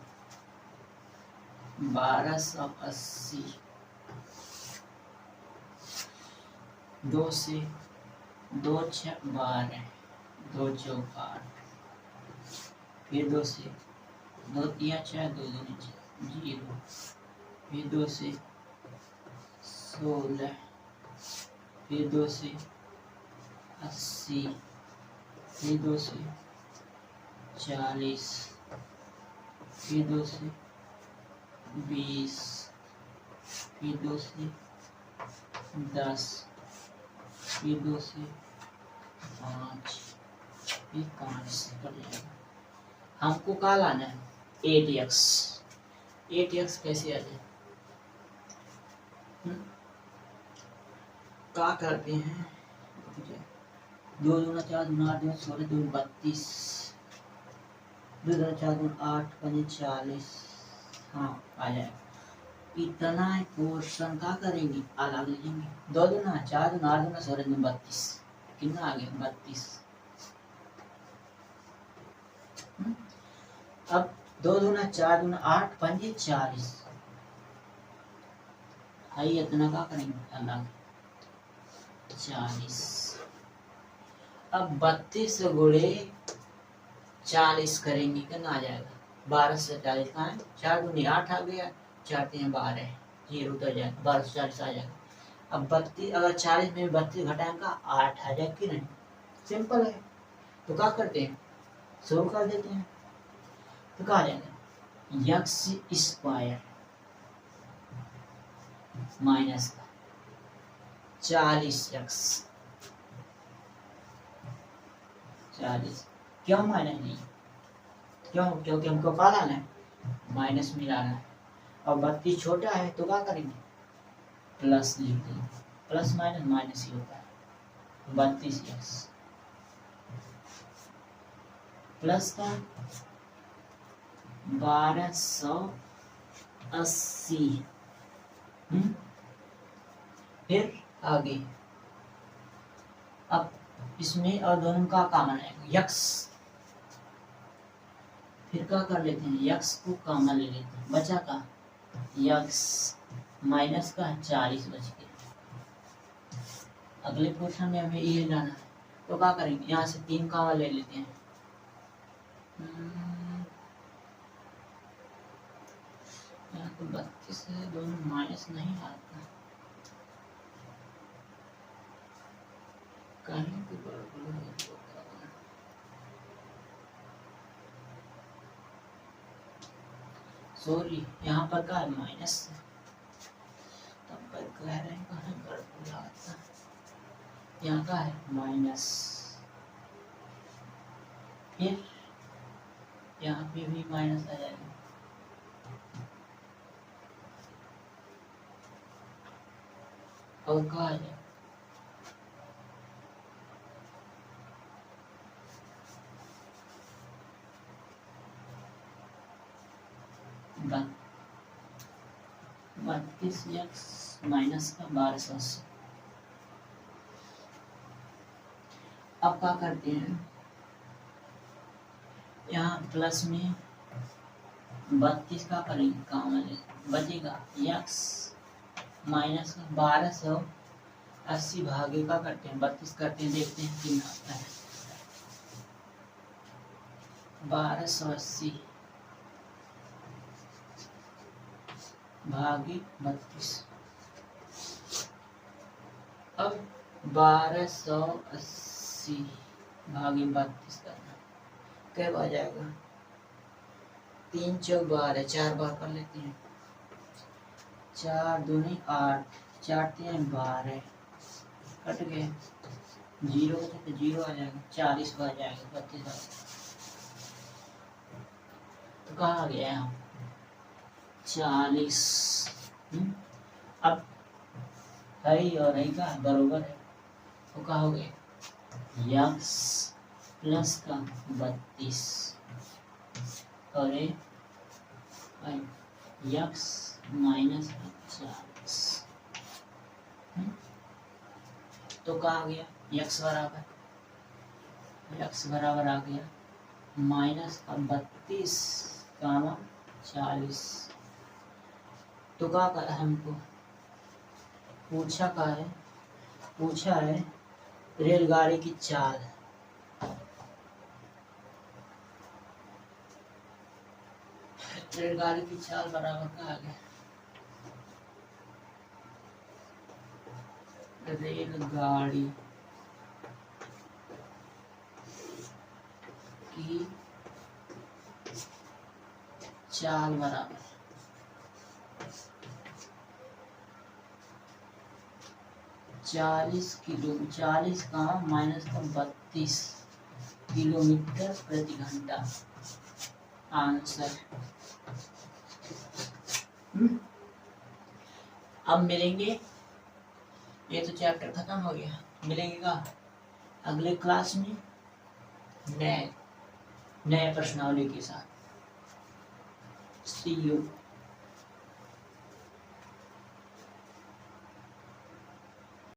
1280 2 से 2 6 12 2 4 8 फिर 2 से 2 3 6 2 2 0 फिर 2 से 16 फिर 2 से 80 फिर 2 से 40 फिर 2 से 20 फिर 2 से 10 फिर 2 से 5 फिर 5 से कर जाएगा। हमको क्या लाना है, 8x कैसे आ जाए, क्या करते हैं, 2 दूना 4 दूना 8 दूना 16 2 32 2 दूना 4 दूना 8 5 40, हाँ आ जाएगा। इतना पोर्शन क्या करेंगे, अलग लिखेंगे, 2 दूना 4 दूना 8 दूना 16 दूना 32, कितना आ गया 32। अब 2 दूना 4 दूना 8 5 40, हाई इतना क्या करेंगे अलग 40। अब 32 गुणे 40 करेंगे, कितना आ जाएगा, 12 से 40 कहाँ है, 4 दूनी 8 आ गया, 4 3 12 0 उतर जाएगा, 12 से 40 आ जाएगा। अब 32 अगर 40 में 32 घटाएंगे 8 आ जाएगा कि नहीं, सिंपल है। तो क्या करते हैं, शुरू कर देते हैं, तो क्या आ जाएगा, x² माइनस 40x 40, क्यों माइनस नहीं, क्यों, क्योंकि हमको क्या लाना है, माइनस में लाना है। और 32 छोटा है तो क्या करेंगे, प्लस लिख देंगे, प्लस माइनस माइनस ही होता है, 32x प्लस का 1280, फिर आगे, अब इसमें और दोनों का कॉमन है x, फिर क्या कर लेते हैं, x को कॉमन ले लेते हैं, बचा का x माइनस का 40 बच गया। अगले पोर्शन में हमें ये लाना है, तो क्या करेंगे, यहाँ से 3 कॉमन ले लेते हैं, यहाँ तो 32 है, दोनों माइनस नहीं आता, कहीं तो गड़बड़ है। सॉरी, यहाँ पर क्या है, माइनस, तब पर कह रहे हैं कहाँ गड़बड़ आता है, यहाँ का है माइनस, फिर यहाँ पे भी माइनस आ जाएगा, और कहा जाए बन 32x माइनस का 1280। अब क्या करते हैं, यहाँ प्लस में 32 का करेंगे कॉमन ले, बचेगा x माइनस का 1280 भागे का करते हैं 32 करते हैं, देखते हैं कितना आता है। 1280 भागे 32। अब 1280 भागे 32 करना क्या आ जाएगा, 3 चौक 12, 4 बार कर लेते हैं, 4 दूनी 8, 4 3 12, कट गए, 0 तो 0 आ जाएगा, 40 आ जाएगा, 32 आ जाएगा। तो कहाँ आ गया यहाँ 40। अब है और है का बरोबर है, तो क्या हो गया x प्लस का 32 और x माइनस का 40। तो क्या आ गया x बराबर आ गया माइनस का 32 कामा 40। तो क्या करा हमको पूछा है रेलगाड़ी की चाल। रेलगाड़ी की चाल बराबर का आ गया रेलगाड़ी की चाल बराबर 40 का माइनस का 32 किलोमीटर प्रति घंटा। आंसर। अब मिलेंगे, ये तो चैप्टर खत्म हो गया, मिलेंगे का अगले क्लास में नए प्रश्नावली के साथ। See you.